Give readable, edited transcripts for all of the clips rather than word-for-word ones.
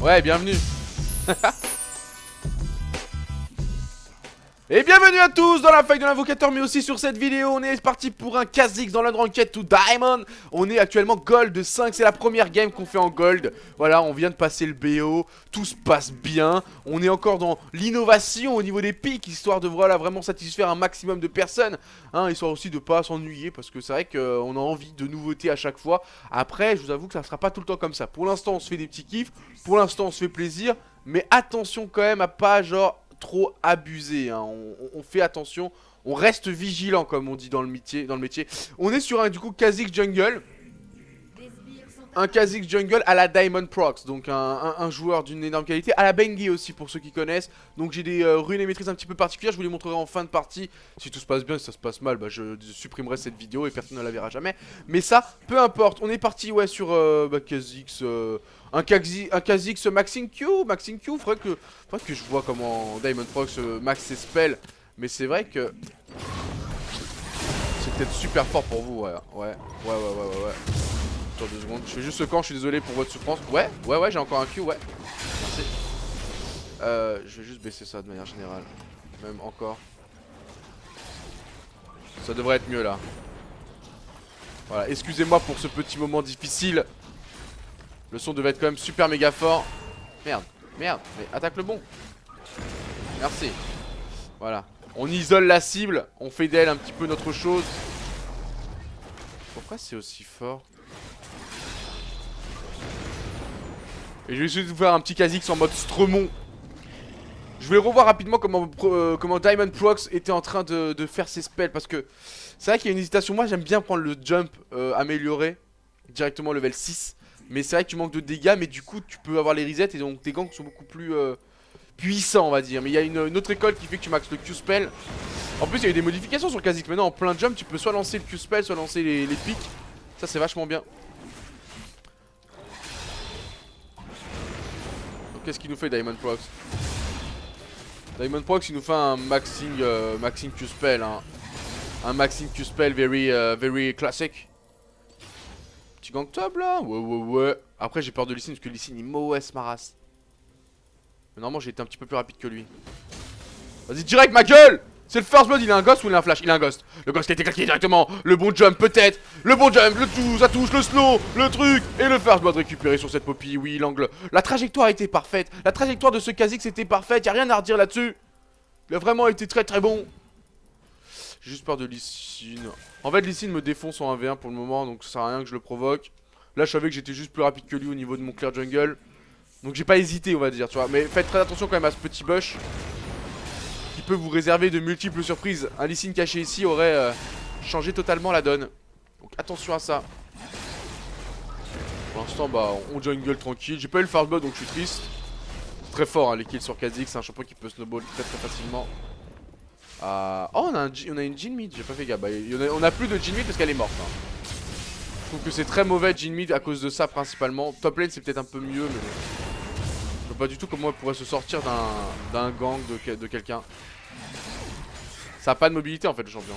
Ouais, bienvenue. Et bienvenue à tous dans la faille de l'invocateur, mais aussi sur cette vidéo. On est parti pour un Kha'Zix dans l'Unranked to Diamond. On est actuellement Gold 5, c'est la première game qu'on fait en Gold. Voilà, on vient de passer le BO, tout se passe bien. On est encore dans l'innovation au niveau des pics, histoire de voilà, vraiment satisfaire un maximum de personnes, hein, histoire aussi de pas s'ennuyer, parce que c'est vrai qu'on a envie de nouveautés à chaque fois. Après, je vous avoue que ça ne sera pas tout le temps comme ça. Pour l'instant, on se fait des petits kiffs, pour l'instant, on se fait plaisir. Mais attention quand même à pas genre trop abusé, hein. On fait attention, on reste vigilant comme on dit dans le métier. On est sur un du coup Kha'Zix Jungle. Un Kha'Zix Jungle à la Diamond Procs, donc un joueur d'une énorme qualité, à la Bengi aussi pour ceux qui connaissent. Donc j'ai des runes et maîtrises un petit peu particulières, je vous les montrerai en fin de partie. Si tout se passe bien, si ça se passe mal, bah je supprimerai cette vidéo et personne ne la verra jamais. Mais ça, peu importe, on est parti ouais sur Kha'Zix, un Kha'Zix Maxing Q, faudrait que je vois comment Diamond Procs max ses spells. Mais c'est vrai que c'est peut-être super fort pour vous, ouais. Ouais. Attends 2 secondes, je fais juste ce camp, je suis désolé pour votre souffrance. Ouais, j'ai encore un Q, ouais. Merci. Je vais juste baisser ça de manière générale. Même encore. Ça devrait être mieux là. Voilà, excusez-moi pour ce petit moment difficile. Le son devait être quand même super méga fort. Merde, mais attaque le bon. Merci. Voilà. On isole la cible, on fait d'elle un petit peu notre chose. Pourquoi c'est aussi fort? Et je vais essayer de vous faire un petit Kha'Zix en mode Stremon. Je voulais revoir rapidement comment Diamond Procs était en train de faire ses spells. Parce que c'est vrai qu'il y a une hésitation. Moi j'aime bien prendre le jump amélioré directement level 6. Mais c'est vrai que tu manques de dégâts. Mais du coup tu peux avoir les resets. Et donc tes gangs sont beaucoup plus puissants on va dire. Mais il y a une autre école qui fait que tu maxes le Q-spell. En plus il y a eu des modifications sur le Kha'Zix. Maintenant en plein jump tu peux soit lancer le Q-spell, soit lancer les pics. Ça c'est vachement bien. Qu'est-ce qu'il nous fait Diamond Procs? Diamond Procs il nous fait un maxing Q-spell, hein. Un maxing Q-spell very classic. Petit gang top là. Ouais. Après j'ai peur de Lee Sin parce que Lee Sin il m'OS ma race. Mais normalement j'ai été un petit peu plus rapide que lui. Vas-y direct ma gueule. C'est le first blood, il a un ghost ou il a un flash? Il a un ghost. Le ghost qui a été claqué directement. Le bon jump peut-être. Le bon jump, le tout, ça touche, le slow, le truc. Et le first blood récupéré sur cette Poppy. Oui, l'angle. La trajectoire était parfaite. La trajectoire de ce Kha'Zix était parfaite. Y'a rien à redire là-dessus. Il a vraiment été très bon. J'ai juste peur de Lee Sin. En fait Lee Sin me défonce en 1v1 pour le moment. Donc ça sert à rien que je le provoque. Là je savais que j'étais juste plus rapide que lui au niveau de mon clear jungle. Donc j'ai pas hésité on va dire, tu vois. Mais faites très attention quand même à ce petit bush qui peut vous réserver de multiples surprises. Un Lee Sin caché ici aurait changé totalement la donne. Donc attention à ça. Pour l'instant bah on jungle tranquille. J'ai pas eu le first blood donc je suis triste. C'est très fort hein, les kills sur Kha'Zix, c'est un champion qui peut snowball très facilement. Oh on a une Jhin mid, j'ai pas fait gaffe. Bah, on a plus de Jhin mid parce qu'elle est morte hein. Je trouve que c'est très mauvais Jhin mid à cause de ça principalement. Top lane c'est peut-être un peu mieux mais je vois pas du tout comment elle pourrait se sortir d'un gang de quelqu'un. Ça a pas de mobilité en fait le champion.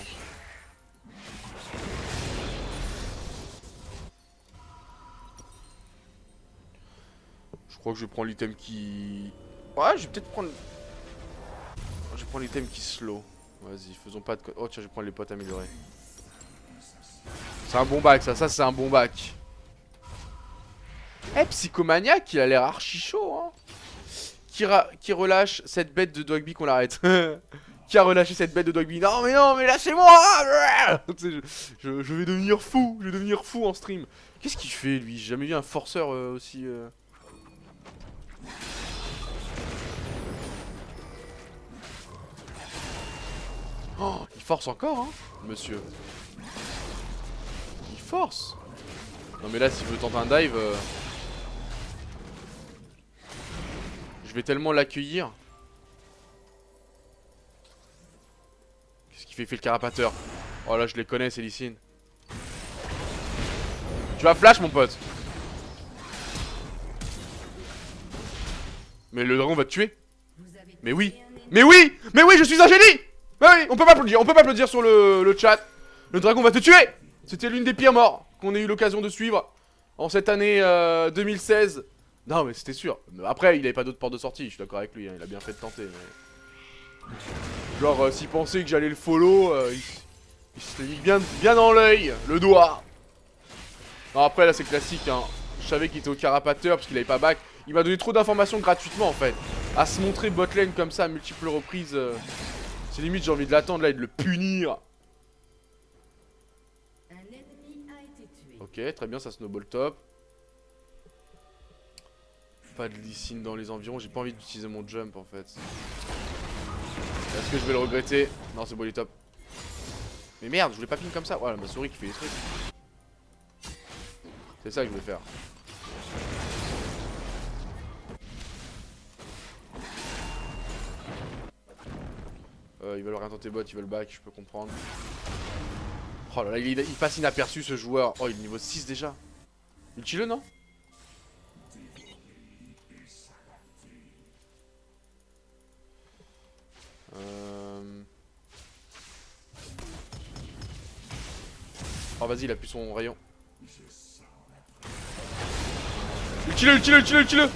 Je crois que je vais prendre l'item qui... Ouais je vais peut-être prendre... Je vais prendre l'item qui slow. Vas-y faisons pas de... Oh tiens je vais prendre les potes améliorés. C'est un bon bac ça c'est un bon bac. Eh Psychomaniac il a l'air archi chaud hein. Qui relâche cette bête de Dogby qu'on l'arrête. Qui a relâché cette bête de Dogby? Non mais lâchez-moi. Je vais devenir fou en stream. Qu'est-ce qu'il fait lui? J'ai jamais vu un forceur aussi Oh il force encore hein monsieur. Il force. Non mais là s'il veut tenter un dive je vais tellement l'accueillir. Qu'est-ce qu'il fait? Il fait le carapateur. Oh là je les connais c'est Lee Sin. Tu vas flash mon pote. Mais le dragon va te tuer. Mais oui je suis un génie. Mais oui on peut pas applaudir sur le chat. Le dragon va te tuer. C'était l'une des pires morts qu'on ait eu l'occasion de suivre en cette année 2016 Non mais c'était sûr. Mais après il avait pas d'autre porte de sortie, je suis d'accord avec lui, hein. Il a bien fait de tenter. Mais... Genre s'il pensait que j'allais le follow, il s'était mis bien dans l'œil, le doigt. Non après là c'est classique hein. Je savais qu'il était au carapateur parce qu'il avait pas back. Il m'a donné trop d'informations gratuitement en fait. À se montrer botlane comme ça à multiples reprises. C'est limite j'ai envie de l'attendre là et de le punir. Ok très bien ça snowball top. Pas de Lee Sin dans les environs, j'ai pas envie d'utiliser mon jump en fait. Est-ce que je vais le regretter? Non c'est bon il est top. Mais merde je voulais pas ping comme ça. Voilà ma souris qui fait des trucs. C'est ça que je voulais faire. Ils veulent rien tenter bot, ils veulent back, je peux comprendre. Oh là là, il passe inaperçu ce joueur. Oh, il est niveau 6 déjà. Ulti-le, non? Oh, vas-y, il a plus son rayon. Ulti-le, ulti-le, ulti-le, ulti-le.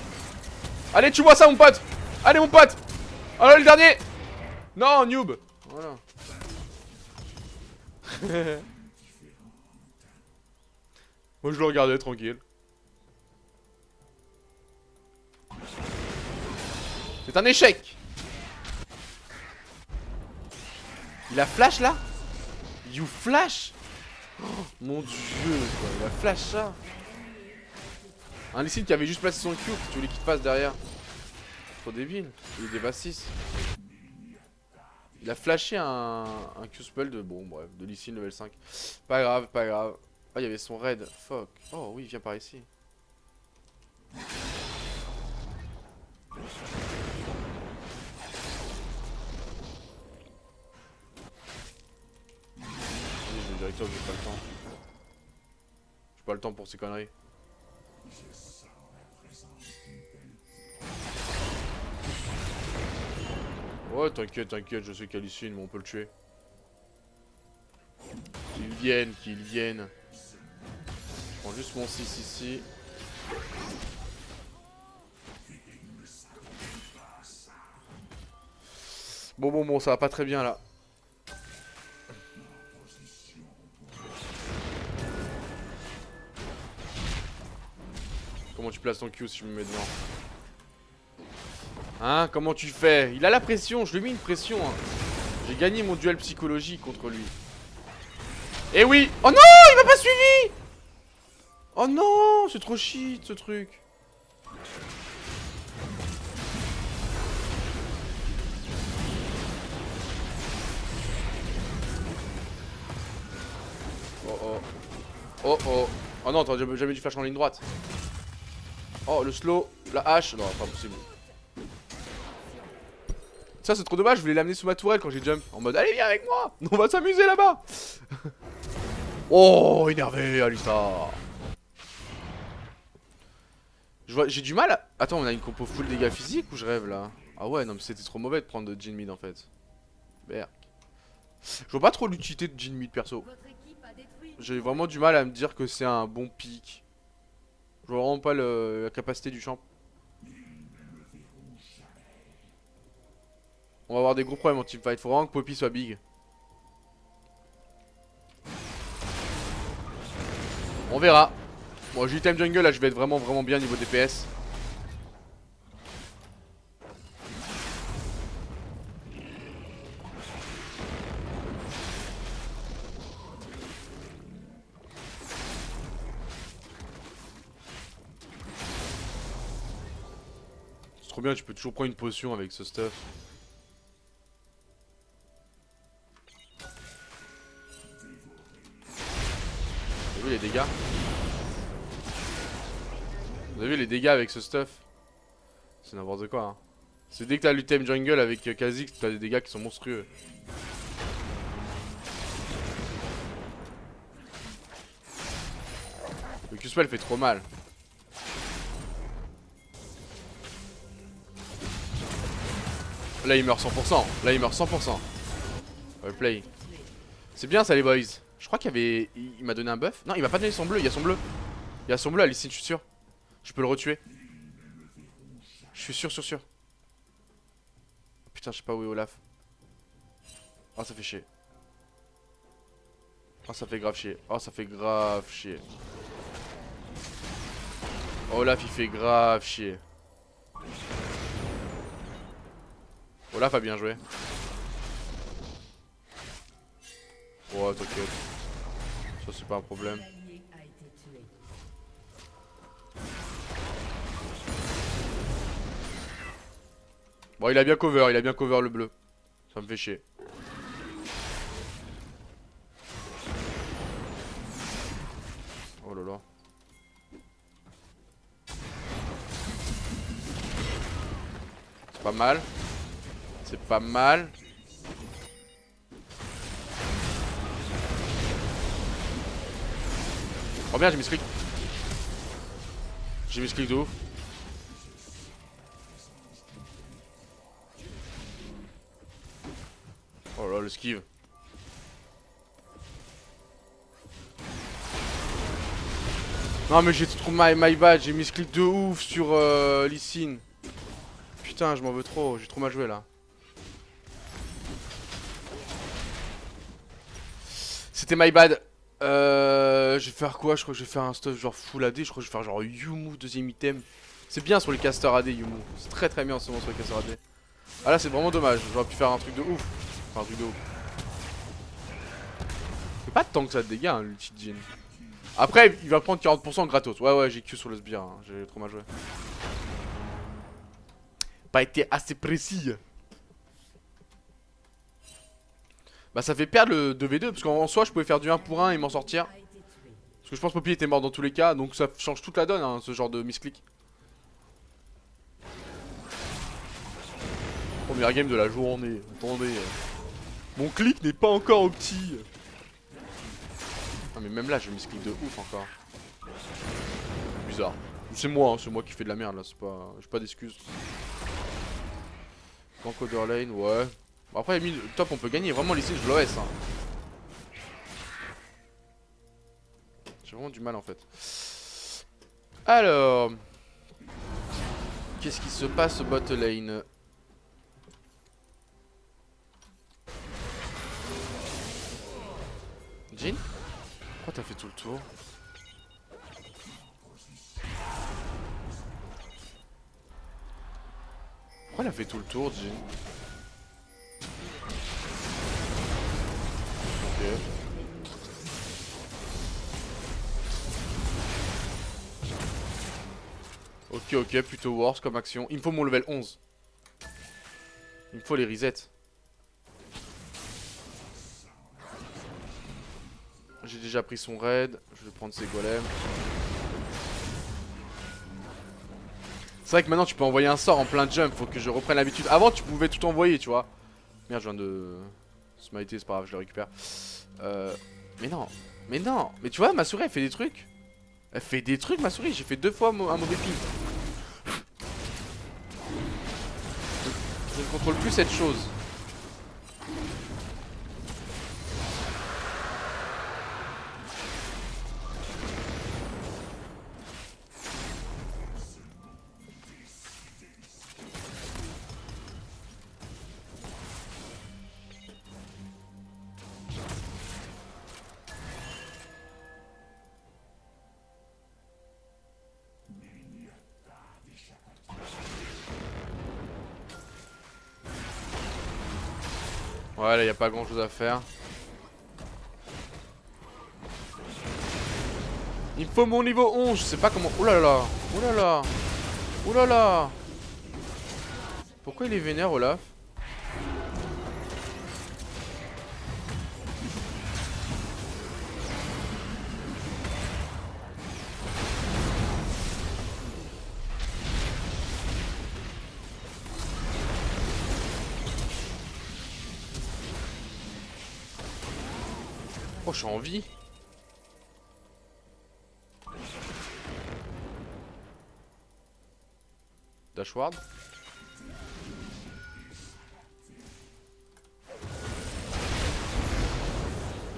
Allez, tu vois ça, mon pote. Allez, mon pote. Oh là, le dernier. Non, noob. Voilà. Moi je le regardais tranquille. C'est un échec. Il a flash là? You flash? Oh, mon dieu quoi. Il a flash ça. Un Lee Sin qui avait juste placé son Q. Tu voulais qu'il te passe derrière. Trop débile. Il est débat 6. Il a flashé un Q-spell de... Bon bref, de Lee Sin level 5. Pas grave, pas grave. Ah, il y avait son raid. Fuck. Oh oui, viens par ici. Vas-y, je vais directeur, j'ai pas le temps. J'ai pas le temps pour ces conneries. Ouais, t'inquiète, t'inquiète, je sais qu'Lee Sin, mais on peut le tuer. Qu'ils viennent, qu'ils viennent. Je prends juste mon 6 ici. Bon, ça va pas très bien là. Comment tu places ton Q si je me mets devant? Hein? Comment tu fais? Il a la pression, je lui ai mis une pression. Hein. J'ai gagné mon duel psychologique contre lui. Eh oui! Oh non! Il m'a pas suivi! Oh non! C'est trop shit ce truc. Oh oh. Oh oh. Oh non, t'aurais jamais dû flash en ligne droite. Oh, le slow, la hache. Non, pas possible. Ça, c'est trop dommage. Je voulais l'amener sous ma tourelle quand j'ai jump. En mode, allez, viens avec moi. On va s'amuser là-bas. Oh, énervé, Alistar. J'ai du mal à... Attends, on a une compo full dégâts physiques ou je rêve là? Ah ouais, non, mais c'était trop mauvais de prendre de Jhin mid en fait. Berk. Je vois pas trop l'utilité de Jhin mid perso. J'ai vraiment du mal à me dire que c'est un bon pick. Je vois vraiment pas la capacité du champ. On va avoir des gros problèmes en teamfight. Faut vraiment que Poppy soit big. On verra. Bon, j'ai time jungle là, je vais être vraiment bien niveau DPS. C'est trop bien, tu peux toujours prendre une potion avec ce stuff. Vous avez vu les dégâts? Vous avez vu les dégâts avec ce stuff? C'est n'importe quoi hein. C'est dès que t'as l'item jungle avec Kha'Zix, t'as des dégâts qui sont monstrueux. Le Q-spell fait trop mal. Là il meurt 100%. Là il meurt 100%. Well play. C'est bien ça les boys. Je crois qu'il y avait... Il m'a donné un buff. Non il m'a pas donné son bleu, il y a son bleu. Il y a son bleu à Lee Sin, je suis sûr. Je peux le retuer. Je suis sûr. Putain, je sais pas où est Olaf. Oh, ça fait chier. Oh, ça fait grave chier. Olaf, il fait grave chier. Olaf a bien joué. Oh, t'inquiète. Ça, c'est pas un problème. Bon, il a bien cover le bleu. Ça me fait chier. Oh là là. C'est pas mal. C'est pas mal. Oh bien, j'ai mis ce clic. J'ai mis ce clic de ouf. Oh là, le skive. Non mais j'ai trop my bad, j'ai mis ce clic de ouf sur Lee Sin. Putain, je m'en veux trop, j'ai trop mal joué là. C'était my bad. Je vais faire quoi? Je crois que je vais faire un stuff genre full AD. Je crois que je vais faire genre Yumu deuxième item. C'est bien sur les casters AD Yumu. C'est très bien en ce moment sur les casters AD. Ah là c'est vraiment dommage. J'aurais pu faire un truc de ouf. Enfin un truc de ouf. C'est pas tant que ça de dégâts hein, l'ulti de Jhin. Après il va prendre 40% gratos. Ouais j'ai Q sur le sbire. Hein. J'ai trop mal joué. Pas été assez précis. Bah ça fait perdre le 2v2 parce qu'en soi je pouvais faire du 1 pour 1 et m'en sortir. Parce que je pense que Poppy était mort dans tous les cas, donc ça change toute la donne hein, ce genre de misclick. Première game de la journée, attendez. Mon clic n'est pas encore opti. Non mais même là je misclick de ouf encore. Bizarre. C'est moi, hein, c'est moi qui fais de la merde là, c'est pas. J'ai pas d'excuses. Encoder lane, ouais. Bon, après top on peut gagner, vraiment les signes je l'OS hein. J'ai vraiment du mal en fait. Alors, qu'est-ce qui se passe au bot lane? Jhin? Pourquoi t'as fait tout le tour? Pourquoi elle a fait tout le tour, Jhin? Ok, plutôt worse comme action. Il me faut mon level 11. Il me faut les resets. J'ai déjà pris son raid. Je vais prendre ses golems. C'est vrai que maintenant tu peux envoyer un sort en plein jump. Faut que je reprenne l'habitude. Avant tu pouvais tout envoyer, tu vois. Merde, je viens de smiter, c'est pas grave, je le récupère. Mais non. Mais tu vois, ma souris elle fait des trucs. Elle fait des trucs, ma souris. J'ai fait 2 fois un mauvais ping. Je ne contrôle plus cette chose. Ouais, là y a pas grand chose à faire. Il me faut mon niveau 11, je sais pas comment. Oulala, oulala, oulala. Pourquoi il est vénère, Olaf? Oh, je suis en vie. Dashward.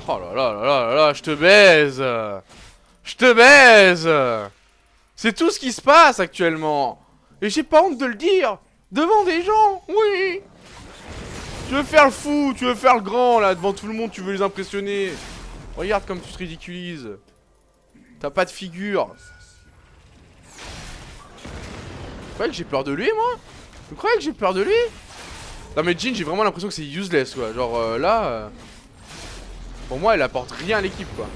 Oh là là là là là, je te baise. Je te baise. C'est tout ce qui se passe actuellement. Et j'ai pas honte de le dire. Devant des gens, oui. Tu veux faire le fou, tu veux faire le grand là, devant tout le monde, tu veux les impressionner. Regarde comme tu te ridiculises. T'as pas de figure. Vous croyez que j'ai peur de lui, moi? Vous croyez que j'ai peur de lui? Non mais Jhin, j'ai vraiment l'impression que c'est useless quoi. Genre là, pour moi elle apporte rien à l'équipe quoi.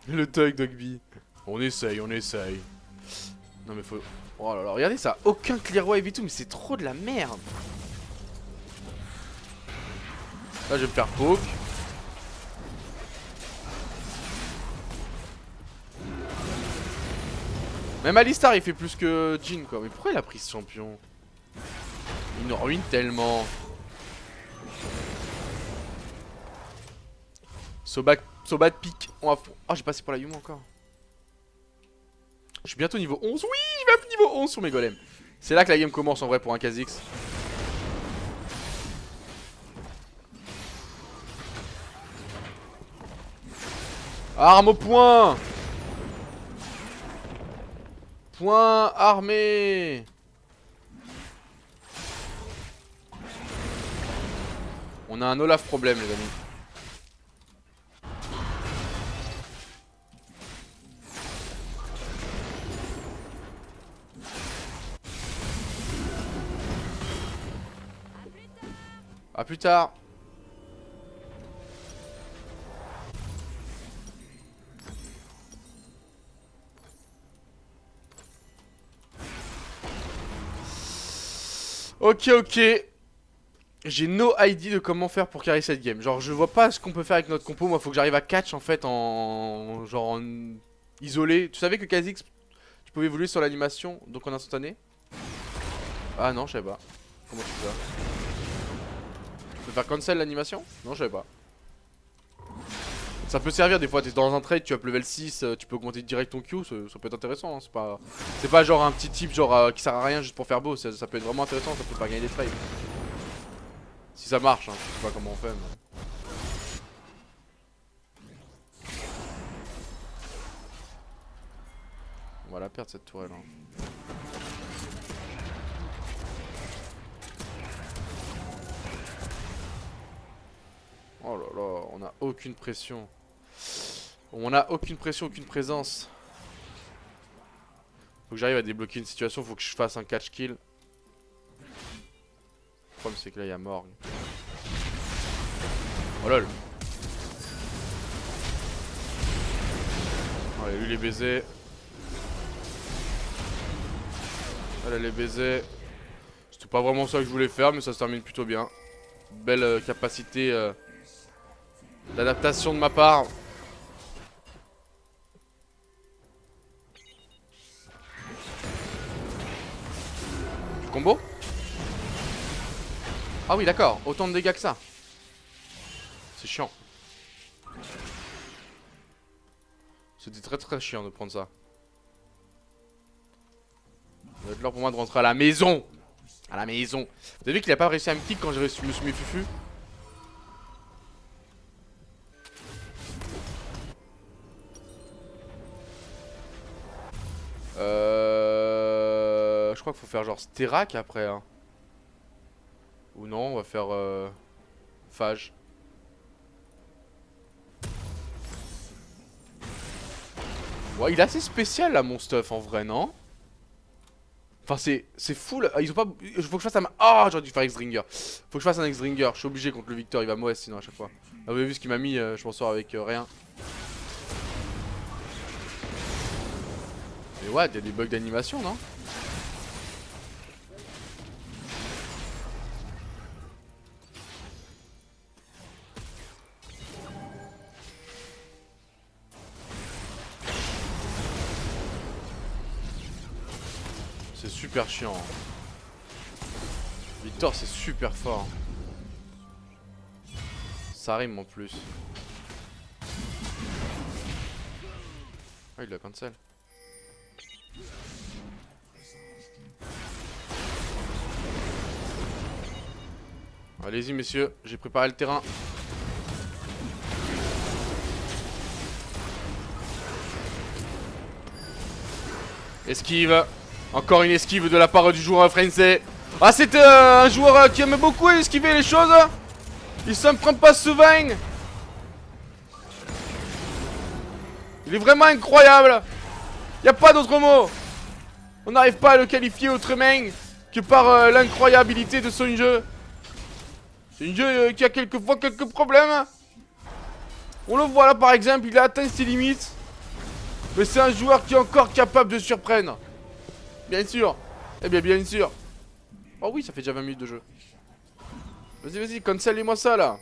Le Tug Dogby. On essaye, on essaye. Non mais faut... Oh là là, regardez ça, aucun clear wave et tout, mais c'est trop de la merde. Là je vais me faire poke. Même Alistar il fait plus que Jhin quoi. Mais pourquoi il a pris ce champion? Il nous ruine tellement. Sobat de pique. On va... Oh j'ai passé pour la Yumo encore. Je suis bientôt niveau 11. Oui, je vais à niveau 11 sur mes golems. C'est là que la game commence en vrai pour un Kha'Zix. Arme au point. Point armé. On a un Olaf problème les amis. A plus tard. Ok. J'ai no idea de comment faire pour carry cette game. Genre je vois pas ce qu'on peut faire avec notre compo. Moi faut que j'arrive à catch en fait en... Genre en... isolé. Tu savais que Kha'Zix tu pouvais évoluer sur l'animation donc en instantané? Ah non je savais pas. Comment tu fais ça? Tu peux faire cancel l'animation? Non je savais pas. Ça peut servir des fois, t'es dans un trade, tu up level 6, tu peux augmenter direct ton Q, ça peut être intéressant, hein, c'est pas genre un petit type genre qui sert à rien juste pour faire beau, ça peut être vraiment intéressant, ça peut faire gagner des trades. Si ça marche, hein, je sais pas comment on fait mais... On va la perdre cette tourelle hein. Oh là là, on a aucune pression. On a aucune pression, aucune présence. Faut que j'arrive à débloquer une situation, faut que je fasse un catch kill. Le problème c'est que là il y a Morgue. Oh lol. Allez lui les baisers. Allez les baisers. C'était pas vraiment ça que je voulais faire mais ça se termine plutôt bien. Belle capacité d'adaptation de ma part. Combo? Ah oui d'accord, autant de dégâts que ça. C'est chiant. C'était très chiant de prendre ça. Ça va être l'heure pour moi de rentrer à la maison. À la maison. Vous avez vu qu'il a pas réussi à me kick quand je me suis mis fufu? Je crois qu'il faut faire genre Sterak après hein. Ou non on va faire Phage. Ouais il est assez spécial là mon stuff en vrai non? Enfin c'est fou là. Ils ont pas... Faut que je fasse un... Ah j'aurais dû faire X-Dringer. Faut que je fasse un X-Dringer. Je suis obligé contre le Victor, il va mourir sinon à chaque fois. Vous avez vu ce qu'il m'a mis, je m'en sors avec rien. Mais ouais, il y a des bugs d'animation non? C'est super chiant. Victor c'est super fort. Ça rime en plus. Ah il l'a cancel. Allez-y messieurs, j'ai préparé le terrain. Esquive. Encore une esquive de la part du joueur français. Ah, c'est un joueur qui aime beaucoup esquiver les choses. Il s'en prend pas souvent. Il est vraiment incroyable. Y a pas d'autre mot. On n'arrive pas à le qualifier autrement que par l'incroyabilité de son jeu. C'est un jeu qui a quelquefois quelques problèmes. On le voit là par exemple, il a atteint ses limites. Mais c'est un joueur qui est encore capable de surprendre. Bien sûr. Eh bien, bien sûr. Oh oui, ça fait déjà 20 minutes de jeu. Vas-y, vas-y, cancel-moi ça là.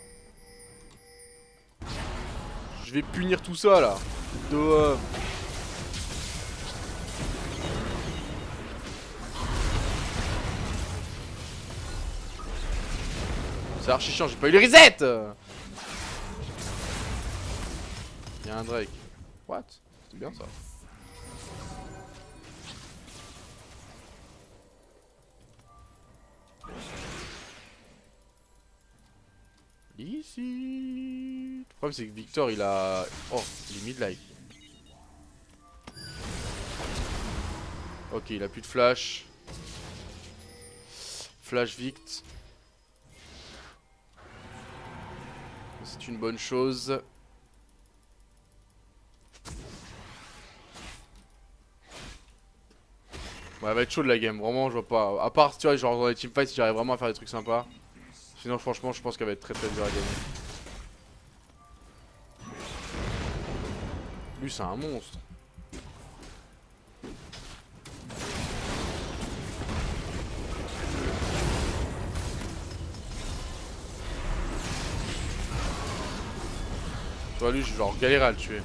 Je vais punir tout ça là. C'est archi chiant, j'ai pas eu les resets. Y'a un Drake. What? C'est bien ça. Ici. Le problème c'est que Victor il a... Oh, il est mid-life. Ok, il a plus de flash. Flash Vict. C'est une bonne chose. Ouais, elle va être chaude la game, vraiment je vois pas. À part, tu vois, genre dans les teamfights, si j'arrive vraiment à faire des trucs sympas. Sinon, franchement, je pense qu'elle va être très très dure à gagner. Lui, c'est un monstre. Tu vois, lui, je genre galère à le tuer.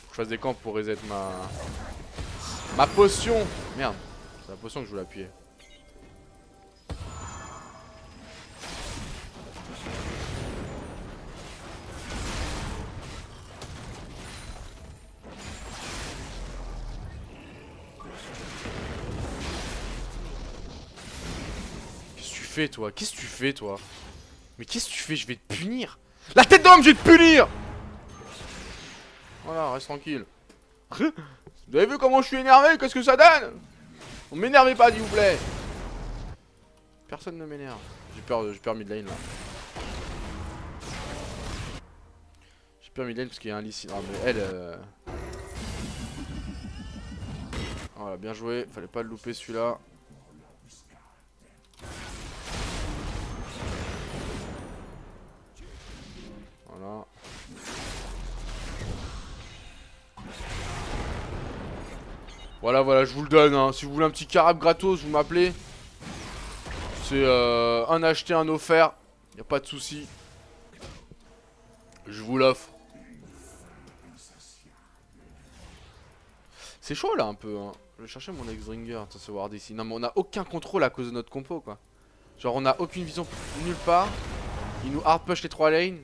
Faut que je fasse des camps pour reset ma potion. Merde, c'est la potion que je voulais appuyer. Qu'est-ce que tu fais toi? Qu'est-ce que tu fais toi? Mais qu'est-ce que tu fais? Je vais te punir. La tête d'homme, je vais te punir. Voilà, reste tranquille. Vous avez vu comment je suis énervé? Qu'est-ce que ça donne? On m'énervez pas, s'il vous plaît. Personne ne m'énerve. J'ai peur mid lane là. J'ai peur mid lane parce qu'il y a un Lee. Ah, mais elle. Voilà, bien joué. Fallait pas le louper celui-là. Voilà. Voilà, je vous le donne. Hein. Si vous voulez un petit carab gratos, vous m'appelez. C'est un acheté, un offert. Y a pas de souci. Je vous l'offre. C'est chaud là un peu. Hein. Je vais chercher mon X-Dringer. Attends, se voir d'ici. Non, mais on a aucun contrôle à cause de notre compo quoi. Genre, on a aucune vision nulle part. Il nous hard push les 3 lanes.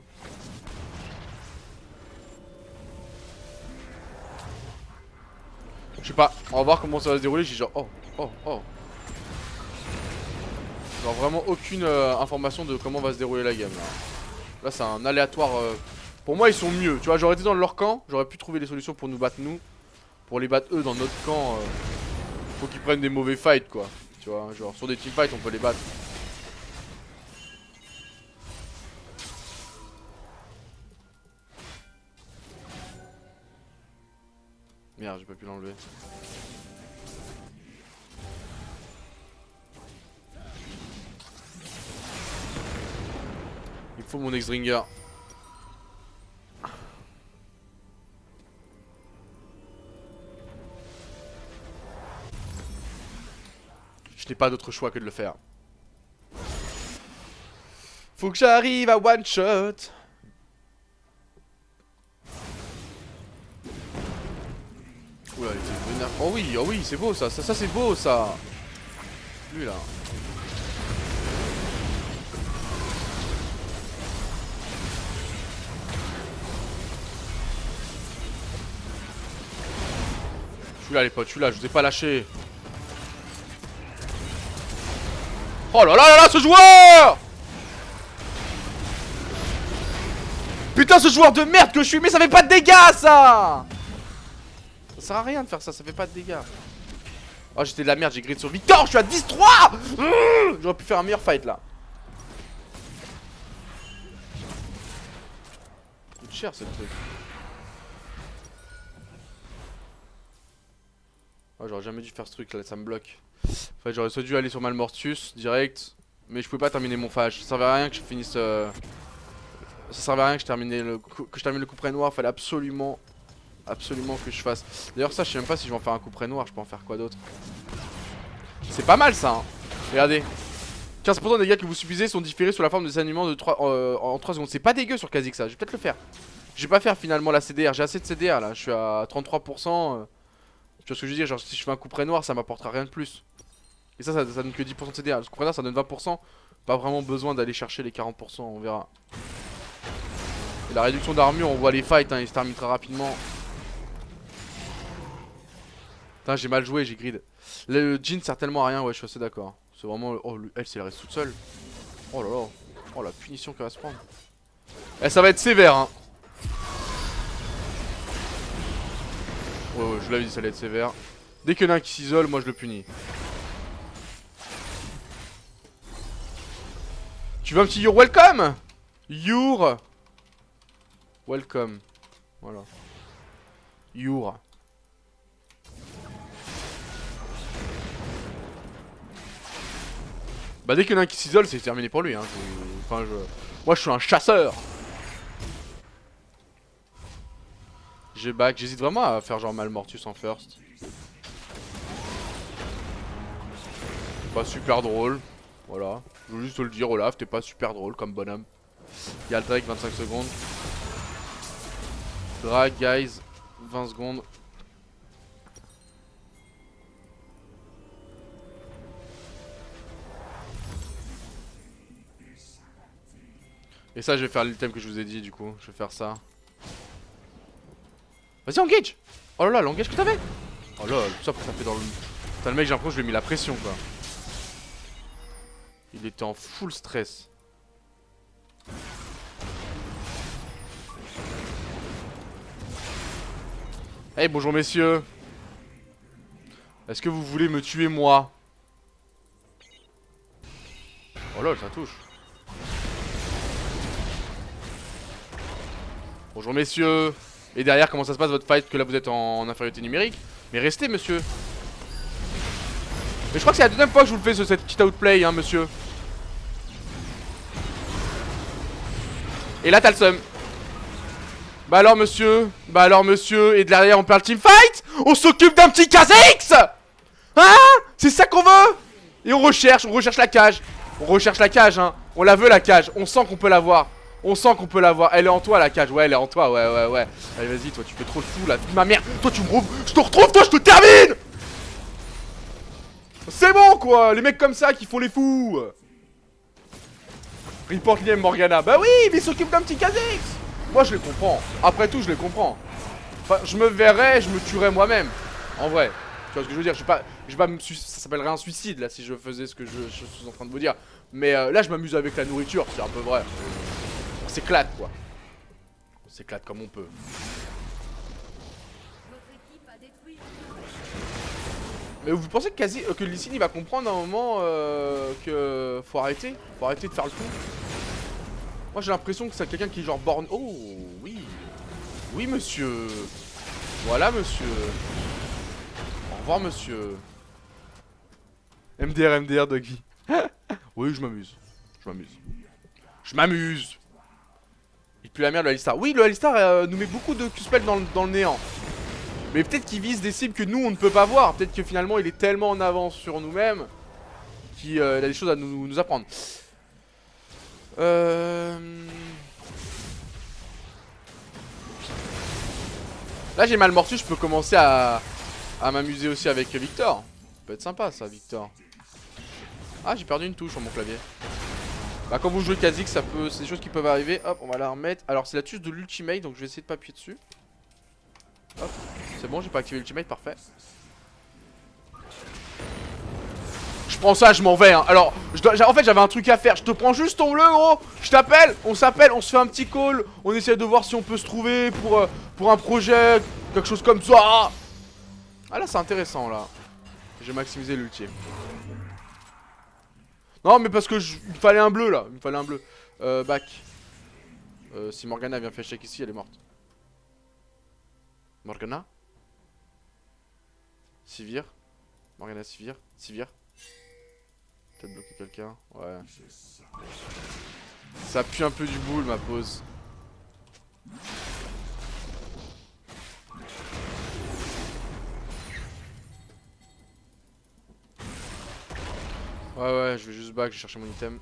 Je sais pas, on va voir comment ça va se dérouler. J'ai genre oh. Genre vraiment aucune information de comment va se dérouler la game là. Là c'est un aléatoire. Pour moi ils sont mieux. Tu vois, j'aurais été dans leur camp, j'aurais pu trouver des solutions pour nous battre nous. Pour les battre eux dans notre camp, faut qu'ils prennent des mauvais fights quoi. Tu vois, genre sur des teamfights on peut les battre. Merde, j'ai pas pu l'enlever. Il faut mon X-Dringer. Je n'ai pas d'autre choix que de le faire. Faut que j'arrive à one shot. Oula, il était vénère. Oh oui, c'est beau ça, ça c'est beau ça. Lui là. Je suis là les potes, je suis là, je vous ai pas lâché. Oh là là là là, ce joueur! Putain, ce joueur de merde que je suis, mais ça fait pas de dégâts, ça! Ça sert à rien de faire ça, ça fait pas de dégâts. Oh, j'étais de la merde, j'ai grid sur Victor, je suis à 10-3. J'aurais pu faire un meilleur fight là. Ça coûte cher ce truc. Oh, j'aurais jamais dû faire ce truc là, ça me bloque. Enfin, j'aurais soit dû aller sur Malmortus direct, mais je pouvais pas terminer mon phage. Ça servait à rien que je finisse. Ça servait à rien que je termine le coup près noir, fallait absolument que je fasse. D'ailleurs, ça, je sais même pas si je vais en faire un coup près noir, je peux en faire quoi d'autre. C'est pas mal ça, hein. Regardez. 15% des dégâts que vous subissez sont différés sous la forme de désalignement de 3, en 3 secondes. C'est pas dégueu sur Kha'Zix ça, je vais peut-être le faire. Je vais pas faire finalement la CDR, j'ai assez de CDR là, je suis à 33%. Tu vois ce que je veux dire, genre si je fais un coup près noir ça m'apportera rien de plus. Et ça donne que 10% de CDR, le coup près noir ça donne 20%. Pas vraiment besoin d'aller chercher les 40%, on verra. Et la réduction d'armure, on voit les fights, hein, il se termine très rapidement. Putain, j'ai mal joué, j'ai grid. Le Jhin sert tellement à rien, ouais, je suis assez d'accord. C'est vraiment. Oh, elle, si elle reste toute seule. Oh là là. Oh, la punition qu'elle va se prendre. Eh, ça va être sévère, hein. Ouais, ouais, je l'avais dit, ça allait être sévère. Dès qu'il y en a un qui s'isole, moi je le punis. Tu veux un petit you're welcome? You're welcome. Voilà. You're. Bah dès qu'il y en a un qui s'isole, c'est terminé pour lui, hein. Enfin, moi je suis un chasseur. J'ai back, j'hésite vraiment à faire genre Malmortus en first. Pas super drôle. Voilà. Je veux juste te le dire, Olaf, t'es pas super drôle comme bonhomme. Il y a le Drake, 25 secondes. Drag, guys, 20 secondes. Et ça, je vais faire l'item que je vous ai dit, du coup. Je vais faire ça. Vas-y, engage! Oh là là, l'engage que t'avais! Oh là, tout ça pour taper dans le. Putain, le mec, j'ai l'impression que je lui ai mis la pression, quoi. Il était en full stress. Hey, bonjour messieurs. Est-ce que vous voulez me tuer moi? Oh lol, ça touche. Bonjour messieurs. Et derrière, comment ça se passe votre fight? Que là vous êtes en infériorité numérique. Mais restez monsieur. Mais je crois que c'est la deuxième fois que je vous le fais cette petite outplay, hein monsieur. Et là t'as le seum. Bah alors monsieur, et derrière on perd le teamfight. On s'occupe d'un petit Kha'Zix. Hein? C'est ça qu'on veut? Et on recherche la cage. On recherche la cage, hein. On la veut la cage, on sent qu'on peut l'avoir. On sent qu'on peut l'avoir. Elle est en toi la cage, ouais elle est en toi, ouais. Allez vas-y, toi tu fais trop le fou, la vie de ma mère. Toi tu me retrouves, je te retrouve, toi je te termine. C'est bon quoi, les mecs comme ça qui font les fous. Report Liam Morgana, bah oui, mais il s'occupe d'un petit Kha'Zix. Moi je les comprends, après tout je les comprends. Enfin, je me verrais, je me tuerais moi-même. En vrai, tu vois ce que je veux dire, je vais pas me ça s'appellerait un suicide là si je faisais ce que je suis en train de vous dire. Mais là je m'amuse avec la nourriture, c'est un peu vrai. On s'éclate quoi. On s'éclate comme on peut. Mais vous pensez que Lee Sin il va comprendre à un moment que faut arrêter de faire le fou? Moi j'ai l'impression que c'est quelqu'un qui est genre born. Oh oui. Oui monsieur. Voilà monsieur. Au revoir monsieur. MDR Doggy. Oui je m'amuse. Je m'amuse. Il pue la merde le Alistar. Oui le Alistar nous met beaucoup de Q-spell dans le néant. Mais peut-être qu'il vise des cibles que nous on ne peut pas voir. Peut-être que finalement il est tellement en avance sur nous-mêmes qu'il a des choses à nous apprendre. Là j'ai Malmortus, je peux commencer à m'amuser aussi avec Victor. Ça peut être sympa ça Victor. Ah j'ai perdu une touche sur mon clavier. Bah quand vous jouez Kha'Zix ça peut. C'est des choses qui peuvent arriver. Hop on va la remettre. Alors c'est la touche de l'ultimate donc je vais essayer de pas appuyer dessus. Hop, c'est bon j'ai pas activé l'ultimate, parfait. Je prends ça, je m'en vais hein. Alors, en fait j'avais un truc à faire. Je te prends juste ton bleu gros. Je t'appelle, on s'appelle, on se fait un petit call. On essaie de voir si on peut se trouver pour un projet. Quelque chose comme ça. Ah là c'est intéressant là. J'ai maximisé l'ulti. Non mais parce que il me fallait un bleu là. Il me fallait un bleu. Back. Si Morgana vient faire check ici, elle est morte. Morgana Sivir. Morgana Sivir. Sivir. Peut-être bloquer quelqu'un. Ouais. Ça pue un peu du boule ma pause. Ouais, je vais juste back, je vais chercher mon item.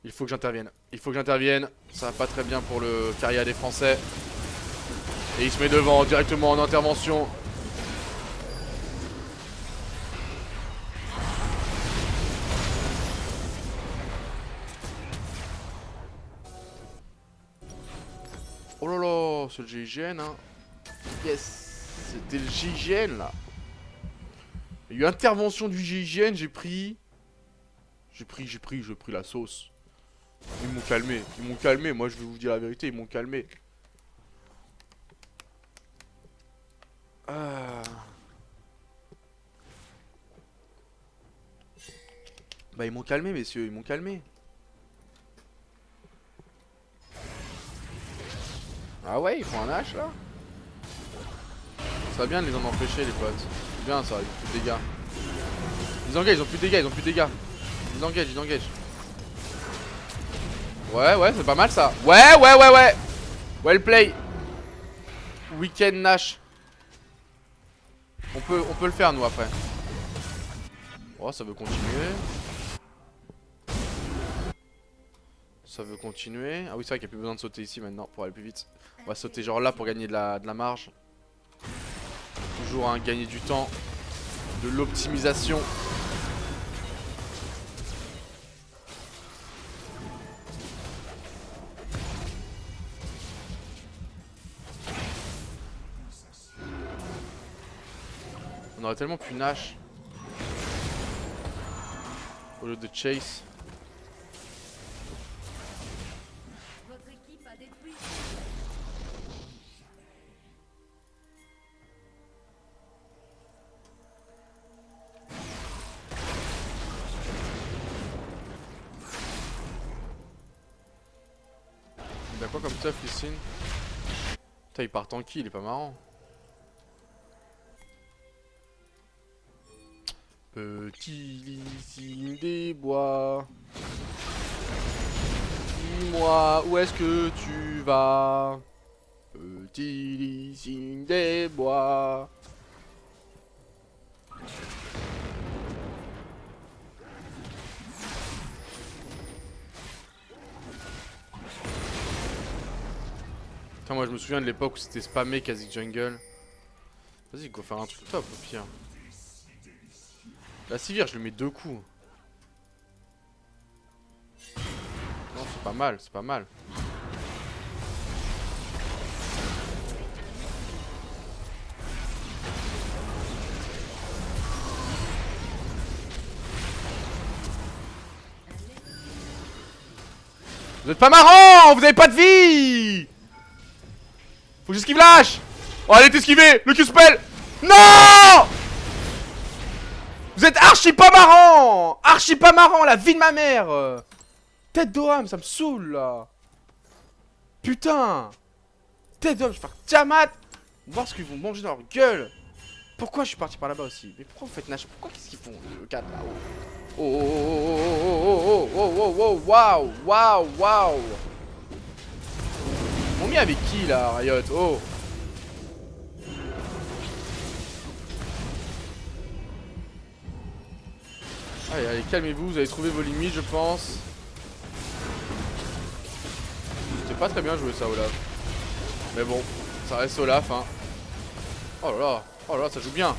Il faut que j'intervienne. Il faut que j'intervienne. Ça va pas très bien pour le carrière des Français. Et il se met devant directement en intervention. Oh là là, c'est le GIGN hein. Yes. C'était le GIGN là. Il y a eu intervention du GIGN, j'ai pris la sauce. Ils m'ont calmé, moi je vais vous dire la vérité, ils m'ont calmé. Bah ils m'ont calmé messieurs, ils m'ont calmé. Ah ouais, ils font un H là. Ça va bien de les en empêcher les potes. C'est bien ça, ils ont plus de dégâts. Ils engagent, ils ont plus de dégâts, ils ont plus de dégâts. Ils engagent. Ouais, c'est pas mal ça. Ouais. Well play. Weekend Nash. On peut le faire nous après. Oh, ça veut continuer. Ah oui, c'est vrai qu'il n'y a plus besoin de sauter ici maintenant pour aller plus vite. On va sauter genre là pour gagner de la marge. Toujours hein, gagner du temps. De l'optimisation. On aurait tellement pu Nash au lieu de chase. Votre équipe a détruit. Il a quoi comme tough ici? Putain il part tanky, il est pas marrant. Petit lycine des bois. Dis-moi où est-ce que tu vas? Petit lycine des bois. Putain moi je me souviens de l'époque où c'était spammé quasi jungle. Vas-y go faire un truc top au pire. La Sivir je lui mets 2 coups. Non c'est pas mal, c'est pas mal. Vous êtes pas marrant, vous avez pas de vie. Faut que j'esquive lâche. Oh elle est esquivée, le Q-spell. Non. Vous êtes archi pas marrant. Archi pas marrant, la vie de ma mère. Tête d'Oham, ça me saoule là. Putain. Tête d'Oham, je vais faire Tiamat. Voir ce qu'ils vont manger dans leur gueule. Pourquoi je suis parti par là-bas aussi? Mais pourquoi vous faites Nash? Pourquoi qu'est-ce qu'ils font le 4 là-haut? Oh, waouh. Ils m'ont mis avec qui là, Riot? Oh. Allez, calmez-vous, vous avez trouvé vos limites, je pense. C'était pas très bien joué ça, Olaf. Mais bon, ça reste Olaf, hein. Oh là là, ça joue bien.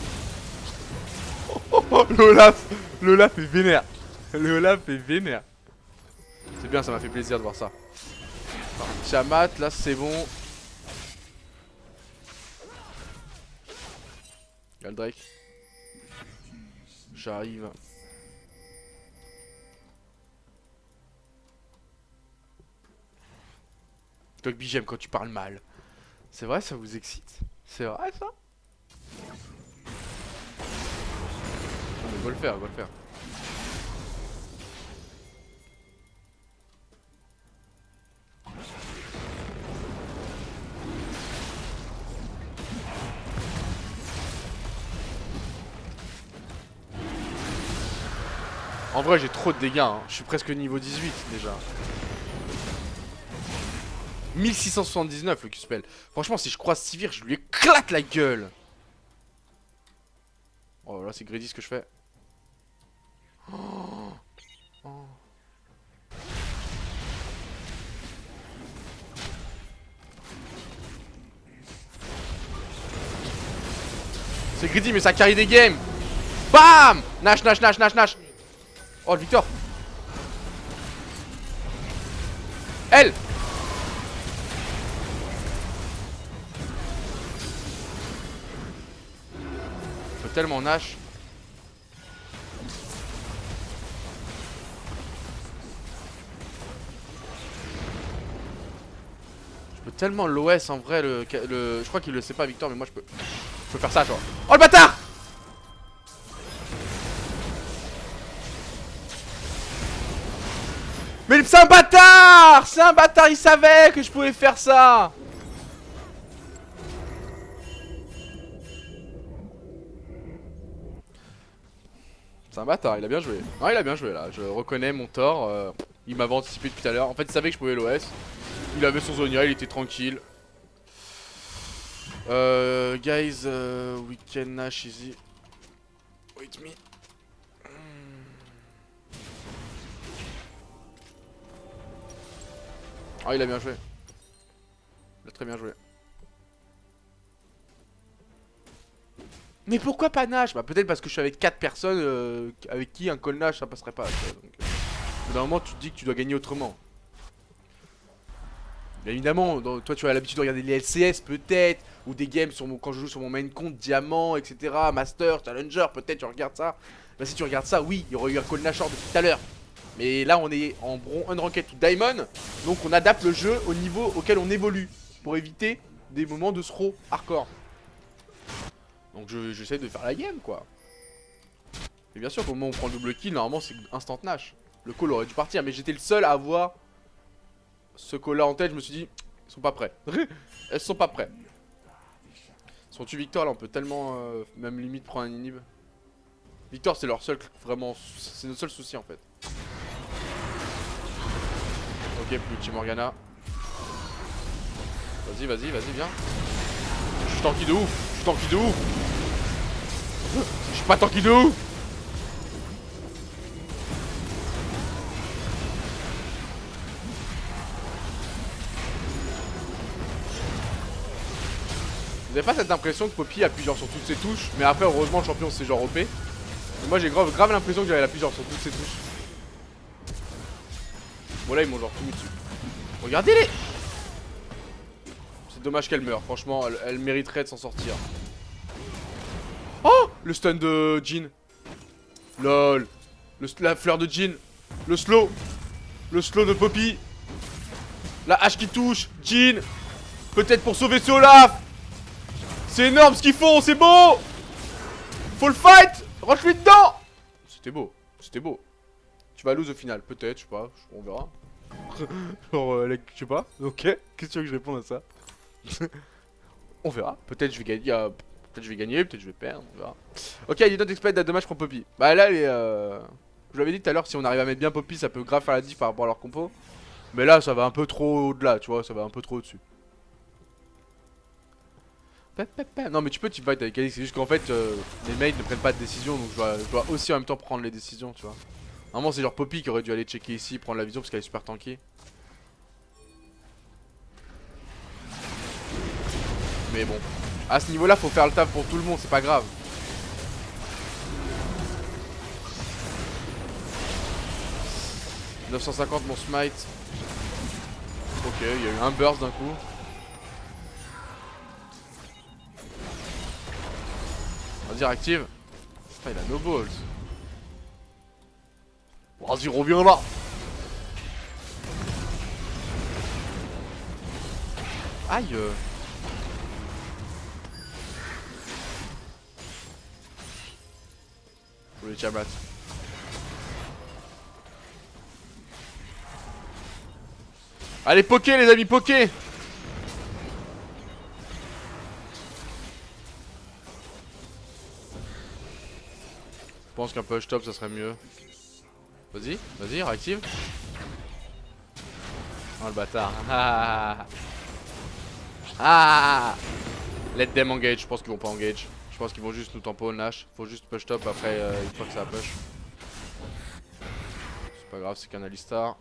L'Olaf est vénère. L'Olaf est vénère. C'est bien, ça m'a fait plaisir de voir ça. Tiamat, là c'est bon. Il y a le Drake. J'arrive. Dogby, j'aime quand tu parles mal. C'est vrai, ça vous excite? C'est vrai ça? On va le faire, on va le faire. En vrai, j'ai trop de dégâts, hein. Je suis presque niveau 18 déjà. 1679 le Q-Spell. Franchement, si je croise Sivir, je lui éclate la gueule. Oh là, c'est greedy ce que je fais. Oh. Oh. C'est greedy, mais ça carry des games. Bam! Nash, Nash, Nash, Nash, Nash. Oh, le Victor. Elle. Je peux tellement Nash. Je peux tellement l'OS en vrai, je crois qu'il le sait pas Victor, mais moi je peux faire ça, toi. Oh le bâtard! Mais c'est un bâtard! C'est un bâtard, il savait que je pouvais faire ça! C'est un bâtard, il a bien joué. Non, il a bien joué là, je reconnais mon tort. Il m'avait anticipé depuis tout à l'heure. En fait, il savait que je pouvais l'OS. Il avait son Zonia, il était tranquille. Guys, we can Nash easy. Wait me. Ah, il a bien joué. Il a très bien joué. Mais pourquoi pas Nash? Bah peut-être parce que je suis avec 4 personnes avec qui un call Nash ça passerait pas. Donc, au bout d'un moment tu te dis que tu dois gagner autrement. Bien évidemment, toi tu as l'habitude de regarder les LCS peut-être, ou des games quand je joue sur mon main compte, Diamant, etc. Master, Challenger, peut-être tu regardes ça. Bah si tu regardes ça, oui, il y aurait eu un call Nash depuis tout à l'heure. Mais là on est en Unranked ou Diamond, donc on adapte le jeu au niveau auquel on évolue, pour éviter des moments de throw hardcore. Donc j'essaie de faire la game quoi. Et bien sûr qu'au moment où on prend le double kill, normalement c'est instant Nash. Le call aurait dû partir, mais j'étais le seul à avoir ce call là en tête. Je me suis dit, ils sont pas prêts. Elles sont pas prêts. Sont-tu Victor là? On peut tellement même limite prendre un inhib. Victor c'est leur seul, vraiment, c'est notre seul souci en fait. Ok, plus Team Morgana. Vas-y, vas-y, vas-y, viens. Je suis tanky de ouf, je suis tanky de ouf. Je suis pas tanky de ouf. Vous avez pas cette impression que Poppy appuie genre sur toutes ses touches, mais après heureusement le champion c'est genre OP. Et moi j'ai grave l'impression que j'avais appuie genre sur toutes ses touches. Bon là ils m'ont genre tout mis dessus. Regardez-les. C'est dommage qu'elle meure, franchement elle mériterait de s'en sortir. Oh, le stun de Jhin. Lol. La fleur de Jhin. Le slow. Le slow de Poppy. La hache qui touche. Jhin. Peut-être pour sauver ce Olaf. C'est énorme ce qu'ils font, c'est beau. Faut le fight. Rentre-lui dedans. C'était beau. C'était beau. Tu vas lose au final, peut-être, je sais pas. On verra. Genre, je sais pas. Ok. Qu'est-ce que tu veux que je réponde à ça? On verra. Peut-être je vais gagner. Peut-être je vais gagner, peut-être je vais perdre, on verra. Ok, il don't expect that dommage pour Poppy. Bah là, je vous l'avais dit tout à l'heure, si on arrive à mettre bien Poppy, ça peut grave faire la diff par rapport à leur compo. Mais là, ça va un peu trop au-delà, tu vois, ça va un peu trop au-dessus. Non, mais tu peux teamfight avec Alix, c'est juste qu'en fait, les mates ne prennent pas de décision, donc je dois aussi en même temps prendre les décisions, tu vois. Normalement, c'est genre Poppy qui aurait dû aller checker ici, prendre la vision parce qu'elle est super tanky. Mais bon. À ce niveau là faut faire le taf pour tout le monde, c'est pas grave. « 950 mon smite. » Ok, il y a eu un burst d'un coup. On va dire active. Putain, il a no balls. Vas-y, reviens là. Aïe. Pour les Tiamat. Allez, poké les amis, poké. Je pense qu'un push top ça serait mieux. Vas-y, vas-y, réactive. Oh le bâtard. Ah. Let them engage, je pense qu'ils vont pas engage. Je pense qu'ils vont juste nous tempo Nash. Faut juste push top après une fois que ça push. C'est pas grave, c'est qu'un Alistar.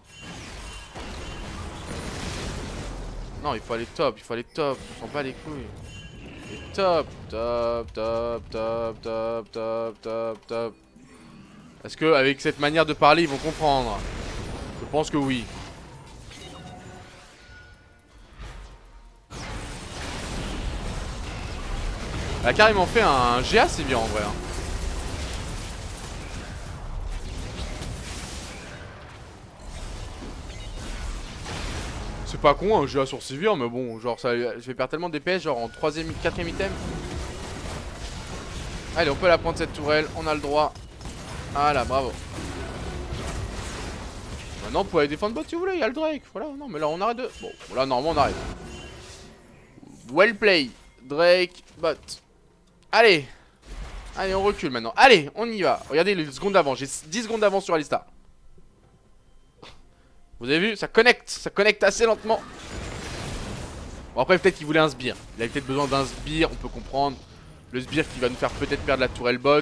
Non, il faut aller top, il faut aller top. On s'en bat les couilles. Et top, top, top, top, top, top, top, top. Est-ce que avec cette manière de parler, ils vont comprendre? Je pense que oui. Elle a carrément fait un GA, c'est bien en vrai. Hein. C'est pas con un GA sur Sivir, mais bon, genre ça, je vais perdre tellement d'DPS, genre en 3ème, 4ème item. Allez, on peut la prendre cette tourelle, on a le droit. Voilà, bravo. Maintenant, vous pouvez aller défendre bot si vous voulez, il y a le Drake. Voilà, non, mais là on arrête de. Bon, là normalement on arrête. Well play, Drake, bot. Allez. Allez, on recule maintenant. Allez, on y va. Regardez les secondes d'avance. J'ai 10 secondes d'avance sur Alistar. Vous avez vu? Ça connecte assez lentement. Bon, après, peut-être qu'il voulait un sbire. Il avait peut-être besoin d'un sbire, on peut comprendre. Le sbire qui va nous faire peut-être perdre la tourelle bot.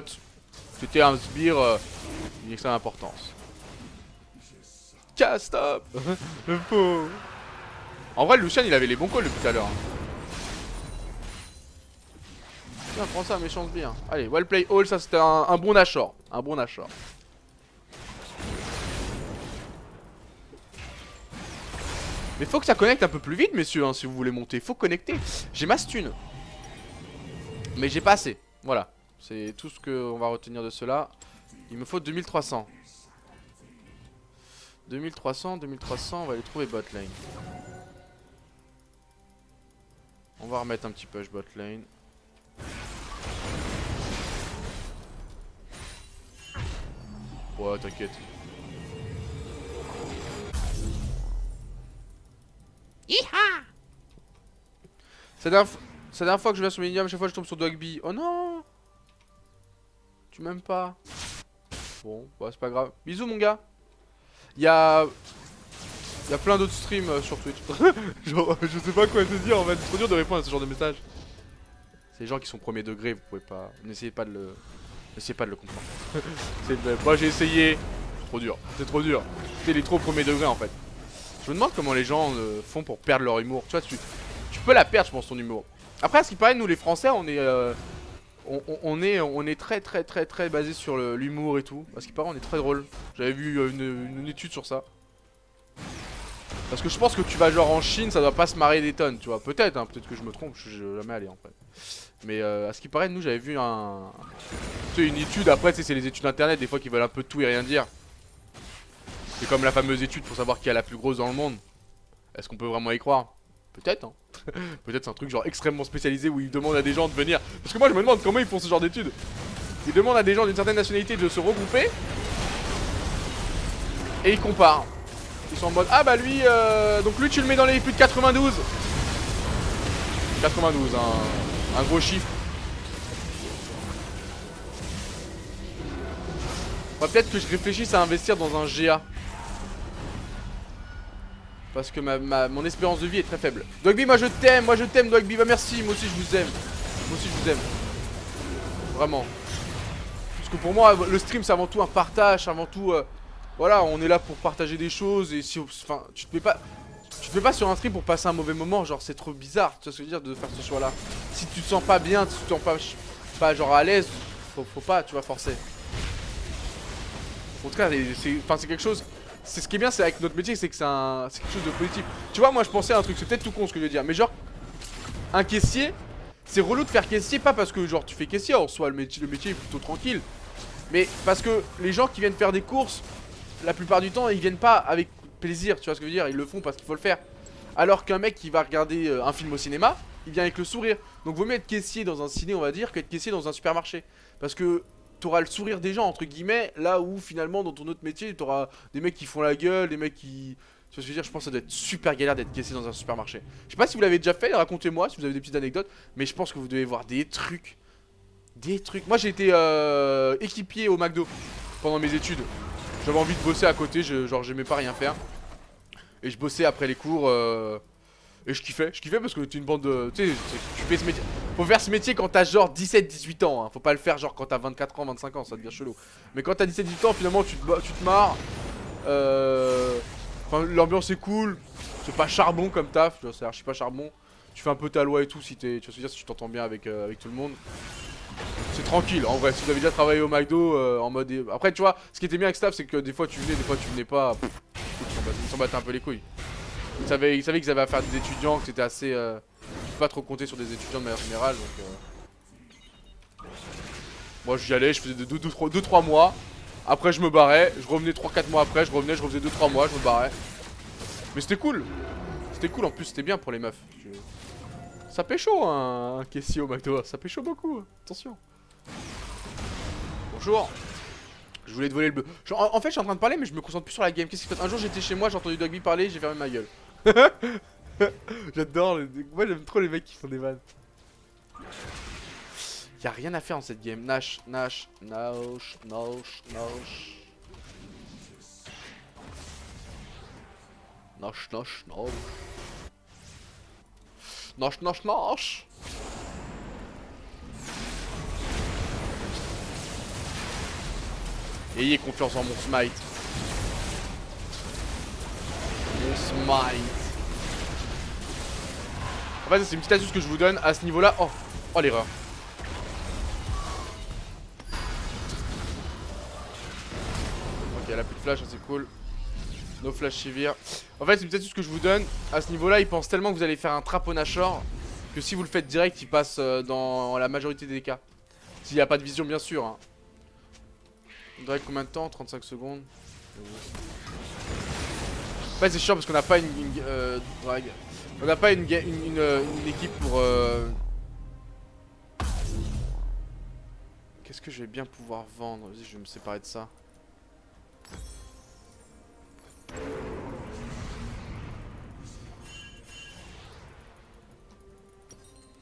C'était un sbire d'une extrême importance. Cast-up. Le faux. En vrai, Lucian, il avait les bons calls depuis tout à l'heure. Tiens, prends ça, méchant sbire. Allez, well play all, ça c'était un bon Nashor. Un bon Nashor. Mais faut que ça connecte un peu plus vite, messieurs, hein, si vous voulez monter. Faut connecter. J'ai ma stun. Mais j'ai pas assez. Voilà. C'est tout ce qu'on va retenir de cela. Il me faut 2300. 2300, on va aller trouver bot lane. On va remettre un petit push bot lane. Ouais, t'inquiète. C'est la dernière fois que je viens sur Medium, à chaque fois je tombe sur Dogby. Oh non! Tu m'aimes pas? Bon, bah c'est pas grave. Bisous mon gars. Il y a plein d'autres streams sur Twitch. Genre, je sais pas quoi te dire en fait. C'est trop dur de répondre à ce genre de messages. C'est les gens qui sont premier degré, vous pouvez pas. N'essayez pas de le comprendre. Moi j'ai essayé. C'est trop dur. C'est trop dur. C'est les trop premier degré en fait. Je me demande comment les gens font pour perdre leur humour. Tu vois, tu peux la perdre, je pense, ton humour. Après, à ce qui paraît, nous les Français, on est très basé sur l'humour et tout. À ce qui paraît, on est très drôle. J'avais vu une étude sur ça. Parce que je pense que tu vas genre en Chine, ça doit pas se marrer des tonnes, tu vois. Peut-être, hein, peut-être que je me trompe, je suis jamais allé en fait. Mais à ce qui paraît, nous j'avais vu tu sais, une étude. Après, tu sais, c'est les études internet, des fois qui veulent un peu tout et rien dire. C'est comme la fameuse étude pour savoir qui est la plus grosse dans le monde. Est-ce qu'on peut vraiment y croire? Peut-être, hein. Peut-être c'est un truc genre extrêmement spécialisé où ils demandent à des gens de venir. Parce que moi je me demande comment ils font ce genre d'études. Ils demandent à des gens d'une certaine nationalité de se regrouper. Et ils comparent. Ils sont en mode, ah bah lui, donc lui tu le mets dans les plus de 92. 92, un gros chiffre. Peut-être que je réfléchisse à investir dans un GA. Parce que mon espérance de vie est très faible. Dogby, moi je t'aime Dogby, bah merci, moi aussi je vous aime. Moi aussi je vous aime. Vraiment. Parce que pour moi, le stream c'est avant tout un partage, avant tout... voilà, on est là pour partager des choses et si... Enfin, tu te mets pas sur un stream pour passer un mauvais moment, genre c'est trop bizarre, tu vois ce que je veux dire, de faire ce choix là. Si tu te sens pas bien, si tu te sens pas genre à l'aise, faut pas, tu vas forcer. Au contraire, c'est quelque chose... C'est ce qui est bien, c'est avec notre métier, c'est que c'est quelque chose de positif. Tu vois, moi je pensais à un truc, c'est peut-être tout con ce que je veux dire, mais genre, un caissier, c'est relou de faire caissier, pas parce que genre tu fais caissier, en soi le métier est plutôt tranquille, mais parce que les gens qui viennent faire des courses, la plupart du temps ils viennent pas avec plaisir, tu vois ce que je veux dire, ils le font parce qu'il faut le faire. Alors qu'un mec qui va regarder un film au cinéma, il vient avec le sourire. Donc vaut mieux être caissier dans un ciné on va dire qu'être caissier dans un supermarché. Parce que t'auras le sourire des gens entre guillemets, là où finalement dans ton autre métier t'auras des mecs qui font la gueule, des mecs qui... Tu vois ce que je veux dire, je pense que ça doit être super galère d'être caissier dans un supermarché. Je sais pas si vous l'avez déjà fait, racontez-moi si vous avez des petites anecdotes, mais je pense que vous devez voir des trucs. Des trucs. Moi j'ai été équipier au McDo pendant mes études. J'avais envie de bosser à côté, genre j'aimais pas rien faire. Et je bossais après les cours et je kiffais parce que t'es une bande de... Tu sais, tu fais ce métier. Faut faire ce métier quand t'as genre 17-18 ans, hein. Faut pas le faire genre quand t'as 24 ans, 25 ans, ça devient chelou. Mais quand t'as 17-18 ans, finalement tu te marres. Enfin l'ambiance est cool. C'est pas charbon comme taf, tu vois, c'est archi pas charbon. Tu fais un peu ta loi et tout si t'es... Tu vois ce que je veux dire, si tu t'entends bien avec tout le monde. C'est tranquille, en vrai, si vous avez déjà travaillé au McDo en mode... Après, tu vois, ce qui était bien avec Staff, c'est que des fois tu venais, des fois tu venais pas. Ils s'en battaient un peu les couilles. Ils savaient qu'ils avaient affaire à des étudiants, que c'était assez... Tu peux pas trop compter sur des étudiants de manière générale, donc... Moi, j'y allais, je faisais 2-3 mois. Après, je me barrais, je revenais 3-4 mois après, je revenais, je refaisais 2-3 mois, je me barrais. Mais c'était cool. C'était cool, en plus, c'était bien pour les meufs. Ça pécho, un caissier au McDo, ça pécho beaucoup, attention. Bonjour. Je voulais te voler le bleu. En fait, je suis en train de parler, mais je me concentre plus sur la game. Qu'est-ce qui se passe? Un jour, j'étais chez moi, j'ai entendu Dogby parler, j'ai fermé ma gueule. J'adore. Moi, j'aime trop les mecs qui font des vannes. Y'a rien à faire dans cette game. Nash. Nash. Nash. Nash. Ayez confiance en mon smite. Mon smite. En fait, c'est une petite astuce que je vous donne à ce niveau-là. Oh, oh l'erreur. Ok, elle a plus de flash, c'est cool. No flash Sivir. En fait, c'est une petite astuce que je vous donne. À ce niveau-là, il pense tellement que vous allez faire un trap au Nashor que si vous le faites direct, il passe dans la majorité des cas. S'il n'y a pas de vision, bien sûr. Hein. On dirait combien de temps? 35 secondes. En fait, c'est chiant parce qu'on n'a pas drag. On n'a pas une équipe pour. Qu'est-ce que je vais bien pouvoir vendre? Vas-y, je vais me séparer de ça.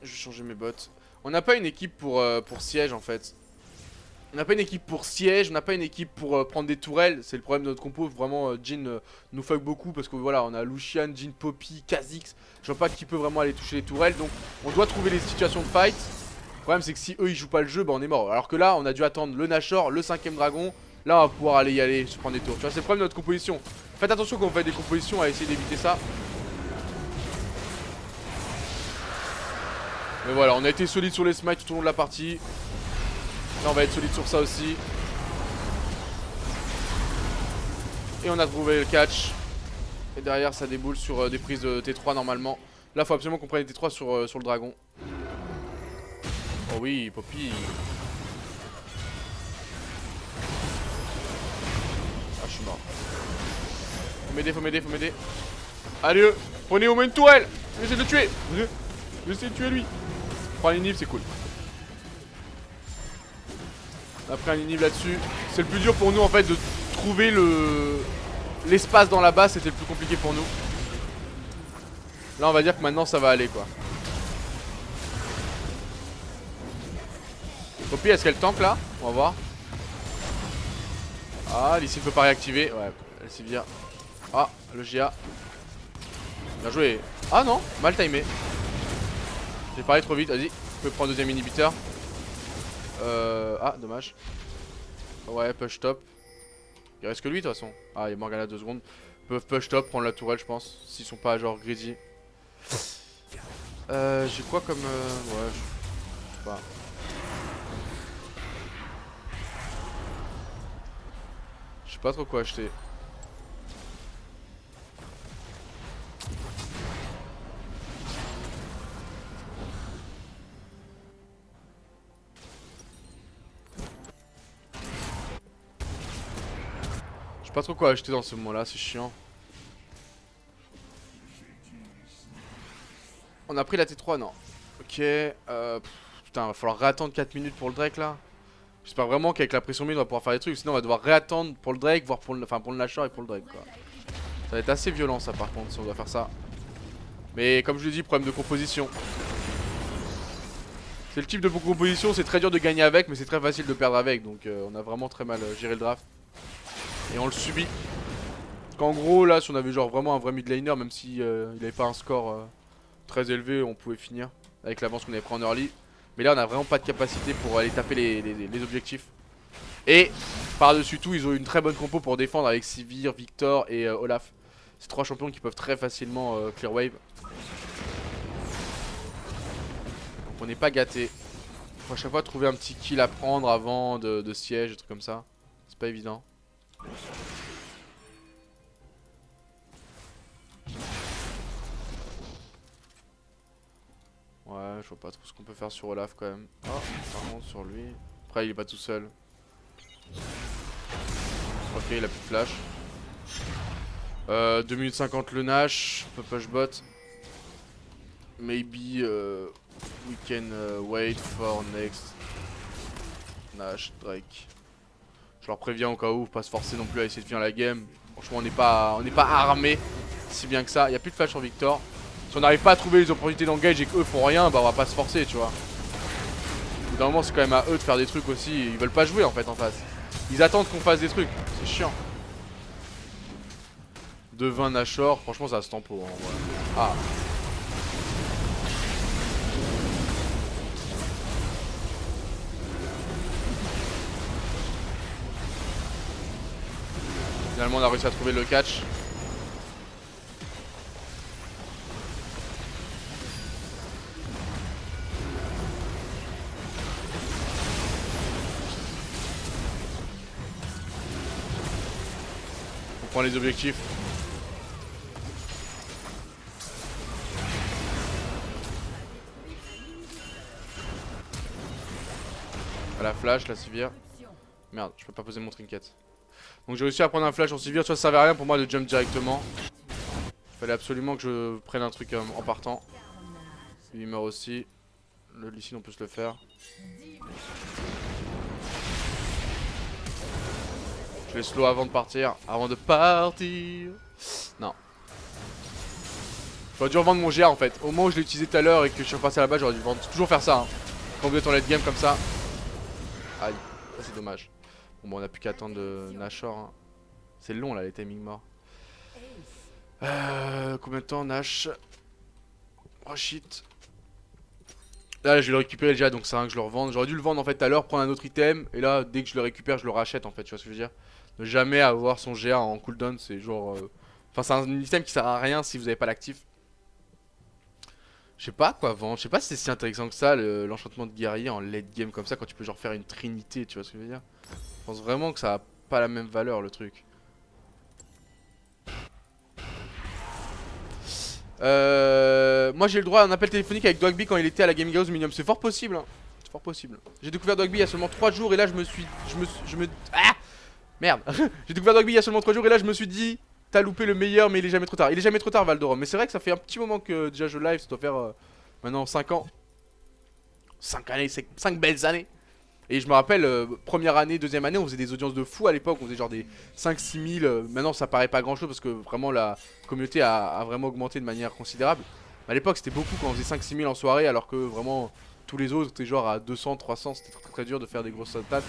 Je vais changer mes bottes. On n'a pas une équipe pour siège en fait. On n'a pas une équipe pour siège, on n'a pas une équipe pour prendre des tourelles. C'est le problème de notre compo. Vraiment, Jhin nous fuck beaucoup parce que voilà, on a Lucian, Jhin, Poppy, Kha'Zix. Je vois pas qui peut vraiment aller toucher les tourelles. Donc, on doit trouver les situations de fight. Le problème, c'est que si eux ils jouent pas le jeu, bah on est mort. Alors que là, on a dû attendre le Nashor, le 5ème dragon. Là, on va pouvoir aller se prendre des tours. Tu vois, c'est le problème de notre composition. Faites attention quand vous faites des compositions à essayer d'éviter ça. Mais voilà, on a été solide sur les smites tout au long de la partie. Là on va être solide sur ça aussi. Et on a trouvé le catch. Et derrière ça déboule sur des prises de T3 normalement. Là faut absolument qu'on prenne les T3 sur le dragon. Oh oui, Poppy. Ah je suis mort. Faut m'aider. Allez, prenez au moins une tourelle. Je vais essayer de le tuer. Je vais essayer de tuer lui. Prends l'inhib, c'est cool. On a pris un inhib là-dessus. C'est le plus dur pour nous en fait de trouver l'espace dans la base, c'était le plus compliqué pour nous. Là on va dire que maintenant ça va aller quoi. Poppy, est-ce qu'elle tank là? On va voir. Ah, Lee Sin peut pas réactiver. Ouais, elle s'y vient. Ah, le GA. Bien joué. Ah non, mal timé. J'ai parlé trop vite, vas-y. Vous pouvez prendre le deuxième inhibiteur. Ah, dommage. Ouais, push top. Il reste que lui de toute façon. Ah, il y a Morgana 2 secondes. Ils peuvent push top, prendre la tourelle, je pense. S'ils sont pas genre greedy. J'ai quoi comme. Ouais, je sais pas. Je sais pas trop quoi acheter. sais pas trop quoi acheter dans ce moment là, c'est chiant. On a pris la T3, non. Ok, putain, va falloir réattendre 4 minutes pour le Drake là. J'espère vraiment qu'avec la pression mid on va pouvoir faire des trucs, sinon on va devoir réattendre pour le Drake, voire pour le, enfin, pour le Nashor et pour le Drake quoi. Ça va être assez violent ça par contre si on doit faire ça. Mais comme je l'ai dit, problème de composition. C'est le type de composition, c'est très dur de gagner avec, mais c'est très facile de perdre avec. Donc on a vraiment très mal géré le draft. Et on le subit. Qu'en gros là, si on avait genre vraiment un vrai mid laner, même si il avait pas un score très élevé, on pouvait finir avec l'avance qu'on avait pris en early. Mais là on a vraiment pas de capacité pour aller taper les objectifs. Et par-dessus tout, ils ont une très bonne compo pour défendre avec Sivir, Victor et Olaf. C'est 3 champions qui peuvent très facilement clear wave. Donc on n'est pas gâté. Faut à chaque fois trouver un petit kill à prendre avant de siège, des trucs comme ça. C'est pas évident. Ouais, je vois pas trop ce qu'on peut faire sur Olaf quand même. Oh, par contre sur lui. Après il est pas tout seul. Ok, il a plus de flash. 2 minutes 50 le Nash. On peut push bot. Maybe we can wait for next Nash Drake. Je leur préviens au cas où, pas se forcer non plus à essayer de finir la game. Franchement on n'est pas armé si bien que ça. Il n'y a plus de flash sur Victor. Si on n'arrive pas à trouver les opportunités d'engage et qu'eux font rien, bah on va pas se forcer tu vois. Au bout d'un moment c'est quand même à eux de faire des trucs aussi. Ils veulent pas jouer en fait en face. Ils attendent qu'on fasse des trucs. C'est chiant. 2-20 Nashor, franchement ça se tempo hein, ouais. Ah. Finalement on a réussi à trouver le catch. On prend les objectifs. À la flash, la Sivir. Merde, je peux pas poser mon trinket. Donc j'ai réussi à prendre un flash en Sivir, tu vois ça servait à rien pour moi de jump directement. Fallait absolument que je prenne un truc en partant. Lui il meurt aussi. Le Lee Sin on peut se le faire. Je vais slow avant de partir. Avant de partir. Non. J'aurais dû revendre mon GA en fait. Au moment où je l'ai utilisé tout à l'heure et que je suis repassé là-bas, j'aurais dû vendre. Toujours faire ça hein. Quand vous êtes en late game comme ça. Aïe, ça c'est dommage. Bon on a plus qu'à attendre de Nashor hein. C'est long là les timings morts. Combien de temps Nash? Oh shit. Là je vais le récupérer déjà donc c'est rien que je le revende. J'aurais dû le vendre en fait tout à l'heure, prendre un autre item. Et là dès que je le récupère je le rachète en fait, tu vois ce que je veux dire. Ne jamais avoir son GA en cooldown c'est genre... Enfin c'est un item qui sert à rien si vous avez pas l'actif. Je sais pas quoi vendre, je sais pas si c'est si intéressant que ça l'enchantement de guerrier en late game comme ça quand tu peux genre faire une trinité, tu vois ce que je veux dire. Je pense vraiment que ça a pas la même valeur le truc. Moi j'ai eu le droit à un appel téléphonique avec Dogby quand il était à la Gaming House Minimum, c'est fort possible hein. C'est fort possible. J'ai découvert Dogby il y a seulement 3 jours et là je me... Ah merde. J'ai découvert Dogby il y a seulement 3 jours et là je me suis dit t'as loupé le meilleur mais il est jamais trop tard. Il est jamais trop tard Valdorum. Mais c'est vrai que ça fait un petit moment que déjà je live, ça doit faire maintenant 5 ans. 5 années, 5 belles années. Et je me rappelle, première année, deuxième année, on faisait des audiences de fou à l'époque, on faisait genre des 5-6 000. Maintenant ça paraît pas grand chose parce que vraiment la communauté a vraiment augmenté de manière considérable. À l'époque c'était beaucoup quand on faisait 5-6 000 en soirée alors que vraiment tous les autres étaient genre à 200, 300, c'était très dur de faire des grosses stats.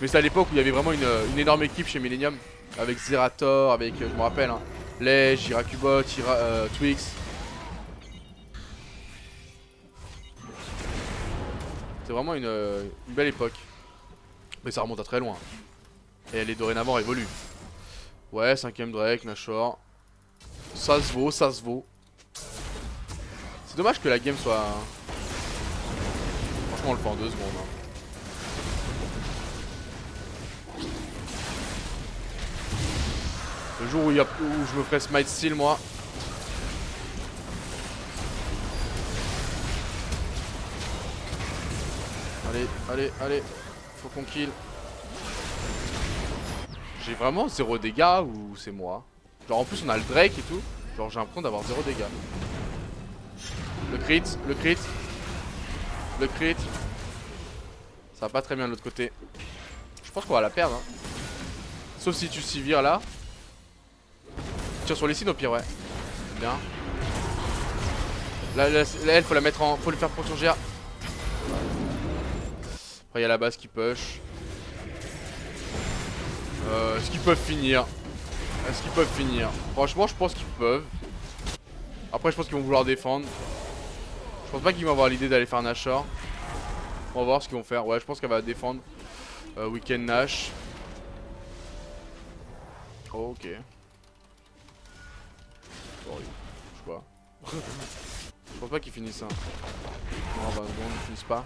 Mais c'est à l'époque où il y avait vraiment une énorme équipe chez Millennium. Avec Zerator, avec, je me rappelle, hein, Lej, Irakubot, Twix. C'était vraiment une belle époque. Mais ça remonte à très loin. Et elle est dorénavant révolue. Ouais, 5ème Drake, Nashor. Ça se vaut, ça se vaut. C'est dommage que la game soit... Franchement on le fait en 2 secondes hein. Le jour où je me ferai smite steel moi. Allez, allez, allez. Faut qu'on kill. J'ai vraiment 0 dégâts ou c'est moi? Genre en plus on a le Drake et tout. Genre j'ai l'impression d'avoir 0 dégâts. Le crit, le crit. Le crit. Ça va pas très bien de l'autre côté. Je pense qu'on va la perdre hein. Sauf si tu Sivir là. Tire sur les signes au pire ouais. Bien. Là elle faut la mettre en. Faut lui faire prendre son GA. Après il y a la base qui push. Est-ce qu'ils peuvent finir? Est-ce qu'ils peuvent finir? Franchement je pense qu'ils peuvent. Après je pense qu'ils vont vouloir défendre. Je pense pas qu'ils vont avoir l'idée d'aller faire Nashor. On va voir ce qu'ils vont faire. Ouais je pense qu'elle va défendre Weekend Nash. Oh, ok. Sorry. Je sais pas. Je pense pas qu'ils finissent hein. Non bah bon ils finissent pas.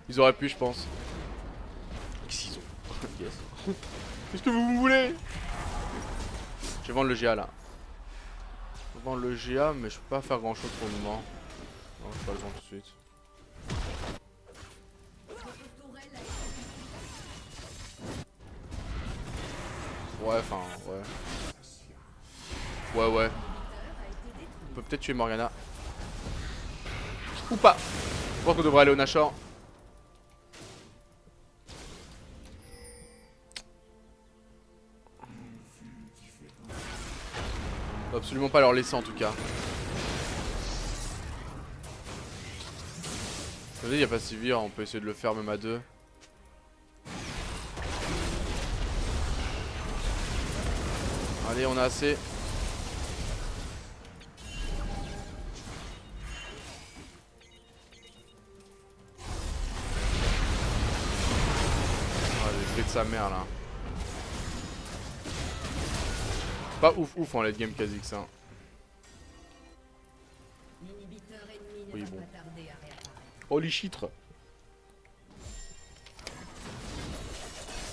Ils auraient pu je pense. Qu'est-ce qu'ils ont? Yes. Qu'est-ce que vous voulez? Je vais vendre le GA là. Je vais vendre le GA mais je peux pas faire grand chose pour le moment. Non je vais pas le vendre tout de suite. Ouais enfin ouais. Ouais. On peut peut-être tuer Morgana. Ou pas. Je pense qu'on devrait aller au Nashor. Faut absolument pas leur laisser en tout cas. Vous savez, il n'y a pas Sivir, on peut essayer de le faire même à deux. Allez, on a assez. Ah, j'ai fait de sa mère là. Pas ouf en late game quasi que ça. Oui bon. Holy shit.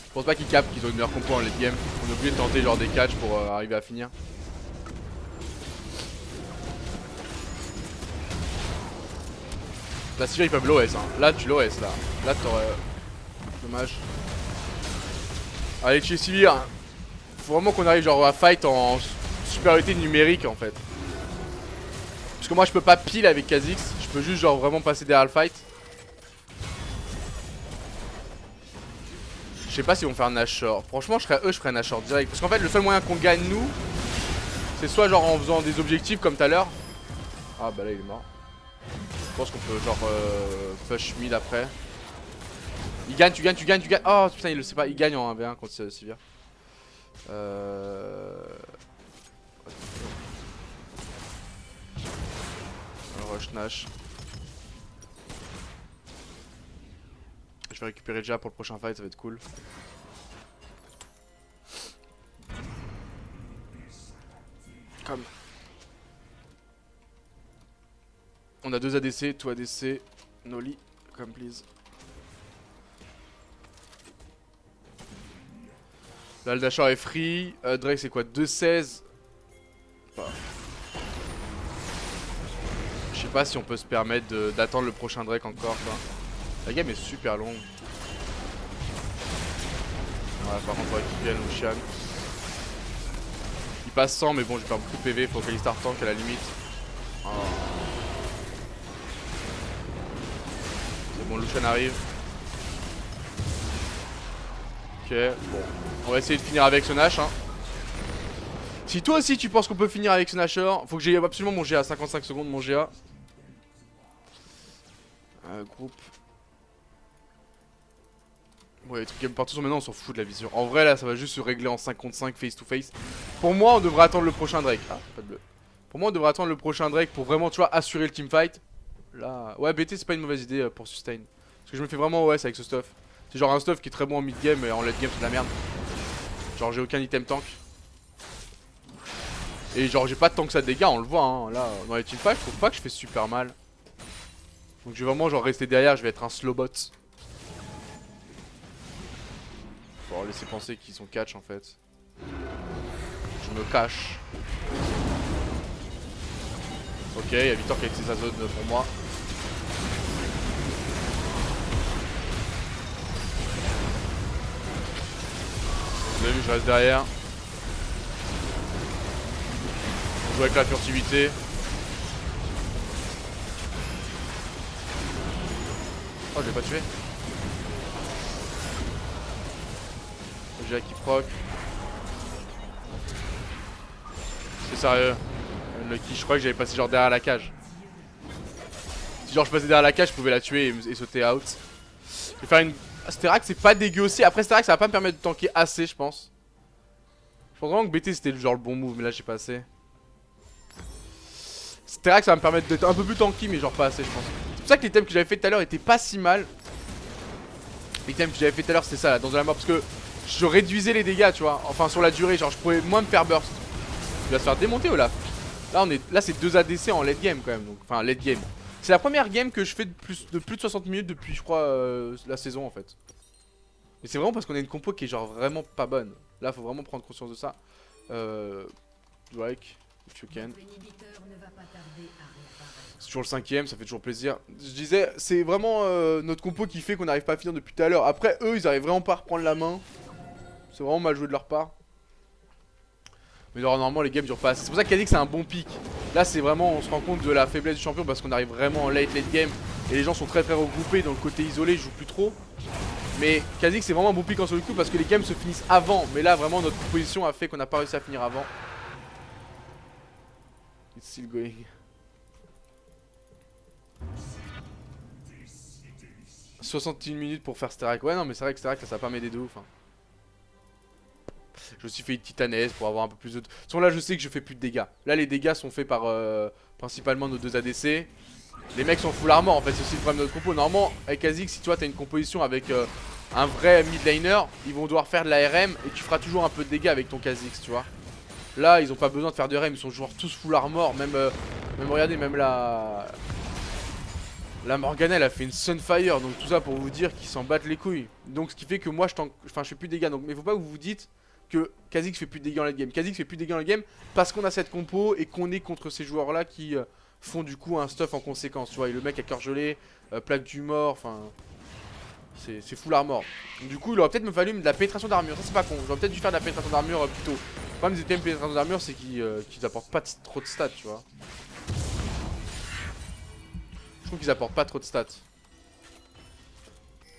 Je pense pas qu'ils capent qu'ils ont une meilleure compo en late game. On est obligé de tenter genre des catchs pour arriver à finir. Là Sivir ils peuvent l'OS hein. Là tu l'OS là. Là t'aurais... Dommage. Allez tuer Sivir. Faut vraiment qu'on arrive genre à fight en supériorité numérique en fait. Parce que moi je peux pas pile avec Kha'Zix. Je peux juste genre vraiment passer derrière le fight. Je sais pas si vont faire Nashor. Franchement je ferais Nashor direct. Parce qu'en fait le seul moyen qu'on gagne nous, c'est soit genre en faisant des objectifs comme tout à l'heure. Ah bah là il est mort. Je pense qu'on peut genre push mid après. Il gagne, tu gagnes. Oh putain il le sait pas, il gagne en 1v1 contre Sivir. Rush Nash. Je vais récupérer déjà pour le prochain fight, ça va être cool. Comme. On a 2 ADC, tout ADC, Noli, comme please. Là le Dashor est free, Drake c'est quoi 2-16. Je sais pas si on peut se permettre d'attendre le prochain Drake encore quoi. La game est super longue. Ouais par contre faudrait qu'il vienne Lucian. Il passe 100 mais bon je vais faire beaucoup de PV, faut qu'Alistar tank à la limite. Oh. C'est bon Lucian arrive. Ok bon. On va essayer de finir avec ce Nash hein. Si toi aussi tu penses qu'on peut finir avec ce Nashor, faut que j'ai absolument mon GA, 55 secondes mon GA. Groupe. Ouais, les trucs game partout maintenant on s'en fout de la vision. En vrai là ça va juste se régler en 5 contre 5 face to face. Pour moi on devrait attendre le prochain Drake. Ah pas de bleu. Pour moi on devrait attendre le prochain Drake pour vraiment tu vois assurer le teamfight. Là. Ouais BT c'est pas une mauvaise idée pour sustain. Parce que je me fais vraiment OS avec ce stuff. C'est genre un stuff qui est très bon en mid game et en late game c'est de la merde. Genre j'ai aucun item tank. Et genre j'ai pas tant que ça de dégâts, on le voit hein. Là dans les teamfights je trouve pas que je fais super mal. Donc je vais vraiment genre rester derrière, je vais être un slow bot. Faut leur laisser penser qu'ils sont catch en fait. Je me cache. Ok, il y a Victor qui a laissé sa zone pour moi. Vous avez vu, je reste derrière. On joue avec la furtivité. Oh, je l'ai pas tué. J'ai qui proc. C'est sérieux. Lucky, je crois que j'avais passé genre derrière la cage. Si genre je passais derrière la cage, je pouvais la tuer et sauter out. Je vais faire une... Sterak c'est pas dégueu aussi. Après Sterak ça va pas me permettre de tanker assez je pense. Je pense vraiment que BT c'était genre le bon move mais là j'ai pas assez. Sterak ça va me permettre d'être un peu plus tanky mais genre pas assez je pense. C'est pour ça que les thèmes que j'avais fait tout à l'heure étaient pas si mal. Les thèmes que j'avais fait tout à l'heure c'était ça là, dans la mort parce que je réduisais les dégâts tu vois. Enfin sur la durée genre je pouvais moins me faire burst. Il va se faire démonter Olaf. Là c'est 2 ADC en late game quand même donc. Enfin late game. C'est la première game que je fais de plus de 60 minutes depuis je crois la saison en fait. Et c'est vraiment parce qu'on a une compo qui est genre vraiment pas bonne. Là faut vraiment prendre conscience de ça. Drake, if you can. C'est toujours le 5ème, ça fait toujours plaisir. Je disais, c'est vraiment notre compo qui fait qu'on n'arrive pas à finir depuis tout à l'heure. Après eux ils arrivent vraiment pas à reprendre la main. C'est vraiment mal joué de leur part. Mais genre, normalement les games durent pas assez. C'est pour ça qu'Kha'Zix c'est un bon pick. Là c'est vraiment, on se rend compte de la faiblesse du champion parce qu'on arrive vraiment en late game. Et les gens sont très regroupés dans le côté isolé, je joue plus trop. Mais Kha'Zix c'est vraiment un bon pick en solo coup parce que les games se finissent avant. Mais là vraiment notre composition a fait qu'on n'a pas réussi à finir avant. It's still going. « 61 minutes pour faire Sterak. » Ouais non mais c'est vrai que Sterak ça va pas m'aider de ouf hein. Je me suis fait une titanaise pour avoir un peu plus de... De toute façon là je sais que je fais plus de dégâts. Là les dégâts sont faits par principalement nos 2 ADC. Les mecs sont full armor en fait, c'est aussi le problème de notre compo. Normalement avec Kha'Zix si toi t'as une composition avec un vrai mid laner, ils vont devoir faire de la RM et tu feras toujours un peu de dégâts avec ton Kha'Zix tu vois. Là ils ont pas besoin de faire de RM, ils sont genre tous full armor. Même regardez, même la Morgana elle a fait une Sunfire. Donc tout ça pour vous dire qu'ils s'en battent les couilles. Donc ce qui fait que moi je fais plus de dégâts. Donc mais faut pas que vous vous dites que Kha'Zix fait plus de dégâts en late game. Kha'Zix fait plus de dégâts en late game parce qu'on a cette compo et qu'on est contre ces joueurs là qui font du coup un stuff en conséquence. Tu vois, et le mec à cœur gelé, plaque du mort, enfin c'est full armor. Donc, du coup il aurait peut-être me fallu de la pénétration d'armure, ça c'est pas con. J'aurais peut-être dû faire de la pénétration d'armure plus tôt. Le problème des items pénétration d'armure c'est qu'ils apportent pas trop de stats tu vois. Je trouve qu'ils apportent pas trop de stats.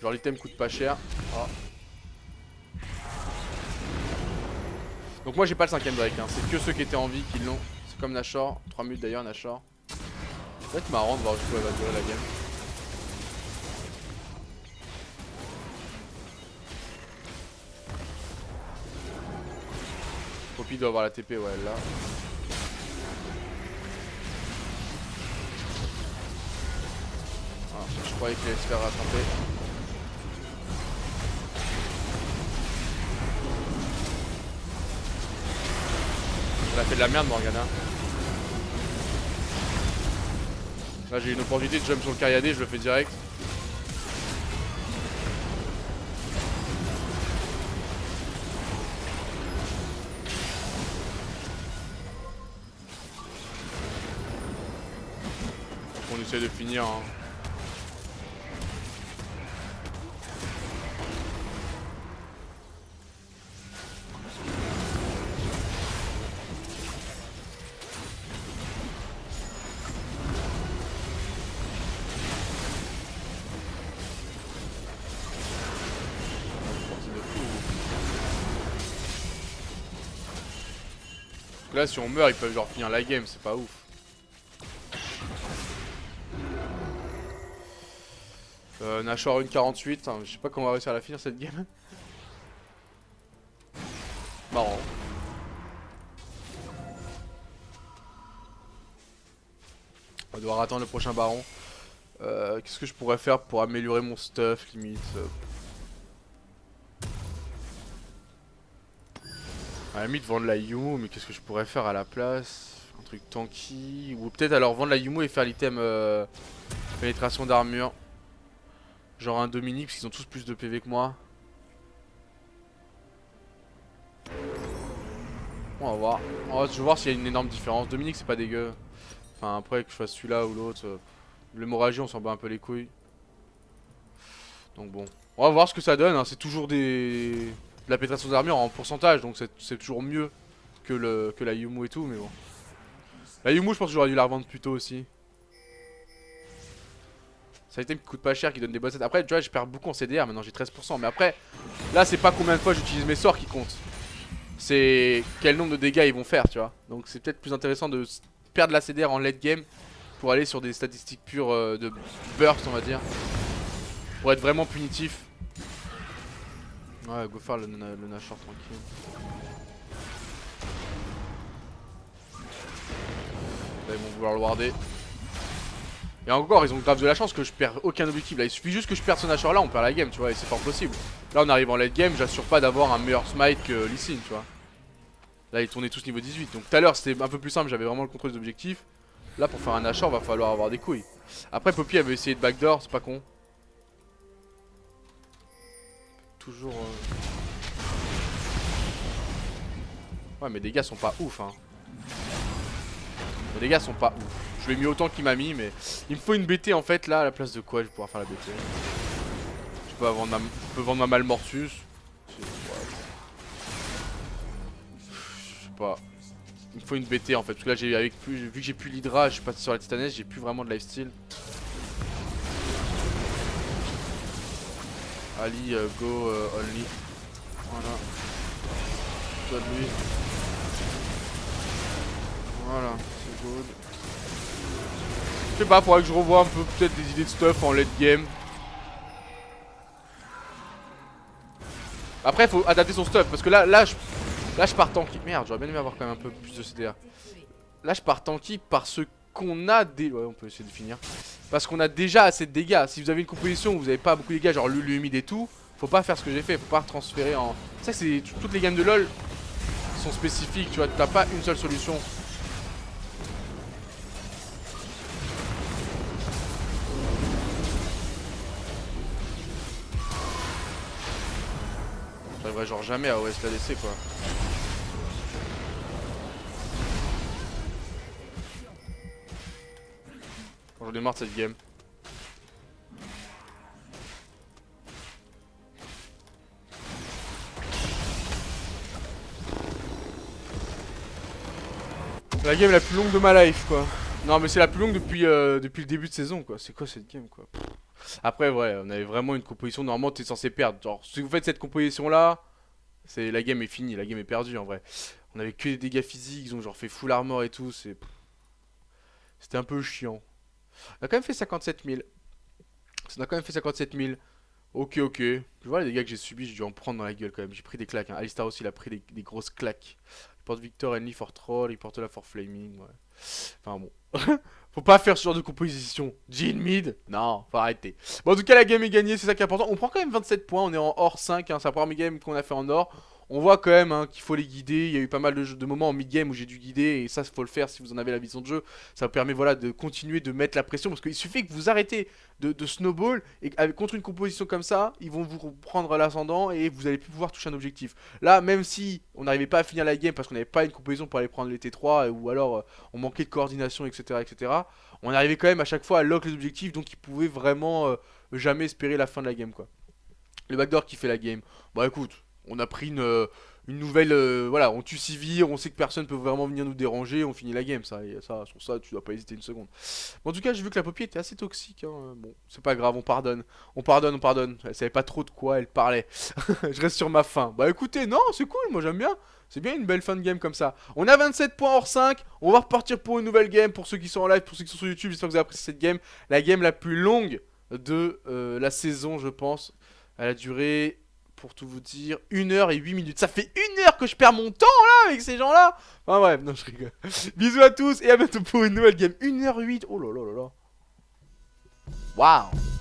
Genre l'item coûte pas cher. Oh. Donc moi j'ai pas le 5ème Drake hein. C'est que ceux qui étaient en vie qui l'ont. C'est comme Nashor, 3 minutes d'ailleurs Nashor. Ça va être marrant de voir jusqu'où elle va durer la game. Poppy doit avoir la TP, ouais elle là. Ah, je croyais qu'il allait se faire rattraper. Elle a fait de la merde Morgana. Là j'ai une opportunité de jump sur le Cariadé, je le fais direct. On essaie de finir hein. Là si on meurt ils peuvent genre finir la game, c'est pas ouf. Nashor 1,48, hein, je sais pas comment on va réussir à la finir cette game. Marrant. On va devoir attendre le prochain baron. Qu'est-ce que je pourrais faire pour améliorer mon stuff limite À la limite vendre la Yumu, mais qu'est-ce que je pourrais faire à la place? Un truc tanky. Ou peut-être alors vendre la Yumu et faire l'item pénétration d'armure. Genre un Dominique parce qu'ils ont tous plus de PV que moi. On va voir. Je vais voir s'il y a une énorme différence. Dominique c'est pas dégueu. Enfin après que je fasse celui-là ou l'autre. L'hémorragie on s'en bat un peu les couilles. Donc bon. On va voir ce que ça donne, hein. C'est toujours des la pénétration d'armure en pourcentage, donc c'est toujours mieux que la Yumu et tout, mais bon. La Yumu, je pense que j'aurais dû la revendre plus tôt aussi. C'est un item qui coûte pas cher, qui donne des bonnes stats. Après, tu vois, je perds beaucoup en CDR, maintenant j'ai 13%. Mais après, là, c'est pas combien de fois j'utilise mes sorts qui compte. C'est quel nombre de dégâts ils vont faire, tu vois. Donc c'est peut-être plus intéressant de perdre la CDR en late game pour aller sur des statistiques pures de burst, on va dire. Pour être vraiment punitif. Ouais, go faire le Nashor tranquille. Là, ils vont vouloir le warder. Et encore, ils ont grave de la chance que je perds aucun objectif. Là, il suffit juste que je perde ce Nashor là, on perd la game, tu vois, et c'est fort possible. Là, on arrive en late game, j'assure pas d'avoir un meilleur smite que Lee Sin, tu vois. Là, ils tournaient tous niveau 18. Donc tout à l'heure, c'était un peu plus simple, j'avais vraiment le contrôle des objectifs. Là, pour faire un Nashor, va falloir avoir des couilles. Après, Poppy, elle veut essayer de backdoor, c'est pas con. Toujours. Ouais, mes dégâts sont pas ouf, hein. Mes dégâts sont pas ouf. Je l'ai mis autant qu'il m'a mis, mais il me faut une BT en fait là, à la place de quoi je vais pouvoir faire la BT. Je peux vendre ma Malmortus. Je sais pas. Il me faut une BT en fait, parce que là vu que j'ai plus l'Hydra, je suis passé sur la Titanesse, j'ai plus vraiment de lifesteal. Ali, go, only. Voilà. Toi de lui. Voilà, c'est good. Je sais pas, faudrait que je revoie un peu peut-être des idées de stuff en late game. Après, il faut adapter son stuff parce que là je pars tanky. Merde, j'aurais bien aimé avoir quand même un peu plus de CDR. Là, je pars tanky parce qu'on a des. Ouais, on peut essayer de finir. Parce qu'on a déjà assez de dégâts. Si vous avez une composition où vous avez pas beaucoup de dégâts, genre Lulu humide et tout, faut pas faire ce que j'ai fait. Faut pas transférer en. C'est ça que c'est. Toutes les games de LoL sont spécifiques, tu vois. T'as pas une seule solution. J'arriverai genre jamais à OS l'ADC quoi. J'en ai marre de cette game. La game la plus longue de ma life quoi. Non mais c'est la plus longue depuis le début de saison quoi. C'est quoi cette game quoi. Après ouais, on avait vraiment une composition, normalement t'es censé perdre. Genre si vous faites cette composition là, la game est finie, la game est perdue en vrai. On avait que des dégâts physiques, ils ont genre fait full armor et tout, c'était un peu chiant. On a quand même fait 57 000. On a quand même fait 57 000. Ok, ok. Je vois les dégâts que j'ai subis, j'ai dû en prendre dans la gueule quand même. J'ai pris des claques. Hein. Alistar aussi, il a pris des grosses claques. Il porte Victor Henry for Troll, il porte là for Flaming. Ouais. Enfin bon. Faut pas faire ce genre de composition. Jean mid. Non, faut arrêter. Bon, en tout cas, la game est gagnée, c'est ça qui est important. On prend quand même 27 points. On est en or 5. Hein. C'est la première game qu'on a fait en or. On voit quand même hein, qu'il faut les guider. Il y a eu pas mal de moments en mid-game où j'ai dû guider. Et ça, il faut le faire si vous en avez la vision de jeu. Ça vous permet voilà, de continuer de mettre la pression. Parce qu'il suffit que vous arrêtez de snowball. Et contre une composition comme ça, ils vont vous prendre l'ascendant. Et vous allez plus pouvoir toucher un objectif. Là, même si on n'arrivait pas à finir la game parce qu'on n'avait pas une composition pour aller prendre les T3. Ou alors on manquait de coordination, etc. etc. On arrivait quand même à chaque fois à lock les objectifs. Donc ils pouvaient vraiment jamais espérer la fin de la game. Quoi. Le backdoor qui fait la game. Bah écoute. On a pris une nouvelle. Voilà, on tue Sivir, on sait que personne peut vraiment venir nous déranger, on finit la game. Sur ça, tu dois pas hésiter une seconde. Bon, en tout cas, j'ai vu que la Poppy était assez toxique. Hein. Bon, c'est pas grave, on pardonne. On pardonne, on pardonne. Elle savait pas trop de quoi elle parlait. Je reste sur ma fin. Bah écoutez, non, c'est cool, moi j'aime bien. C'est bien une belle fin de game comme ça. On a 27 points hors 5. On va repartir pour une nouvelle game. Pour ceux qui sont en live, pour ceux qui sont sur YouTube, j'espère que vous avez apprécié cette game. La game la plus longue de la saison, je pense. Elle a duré. Pour tout vous dire, 1 h et 8 minutes. Ça fait 1 heure que je perds mon temps là avec ces gens-là. Enfin bref, non, je rigole. Bisous à tous et à bientôt pour une nouvelle game. 1 h 8. Oh là là là là. Waouh.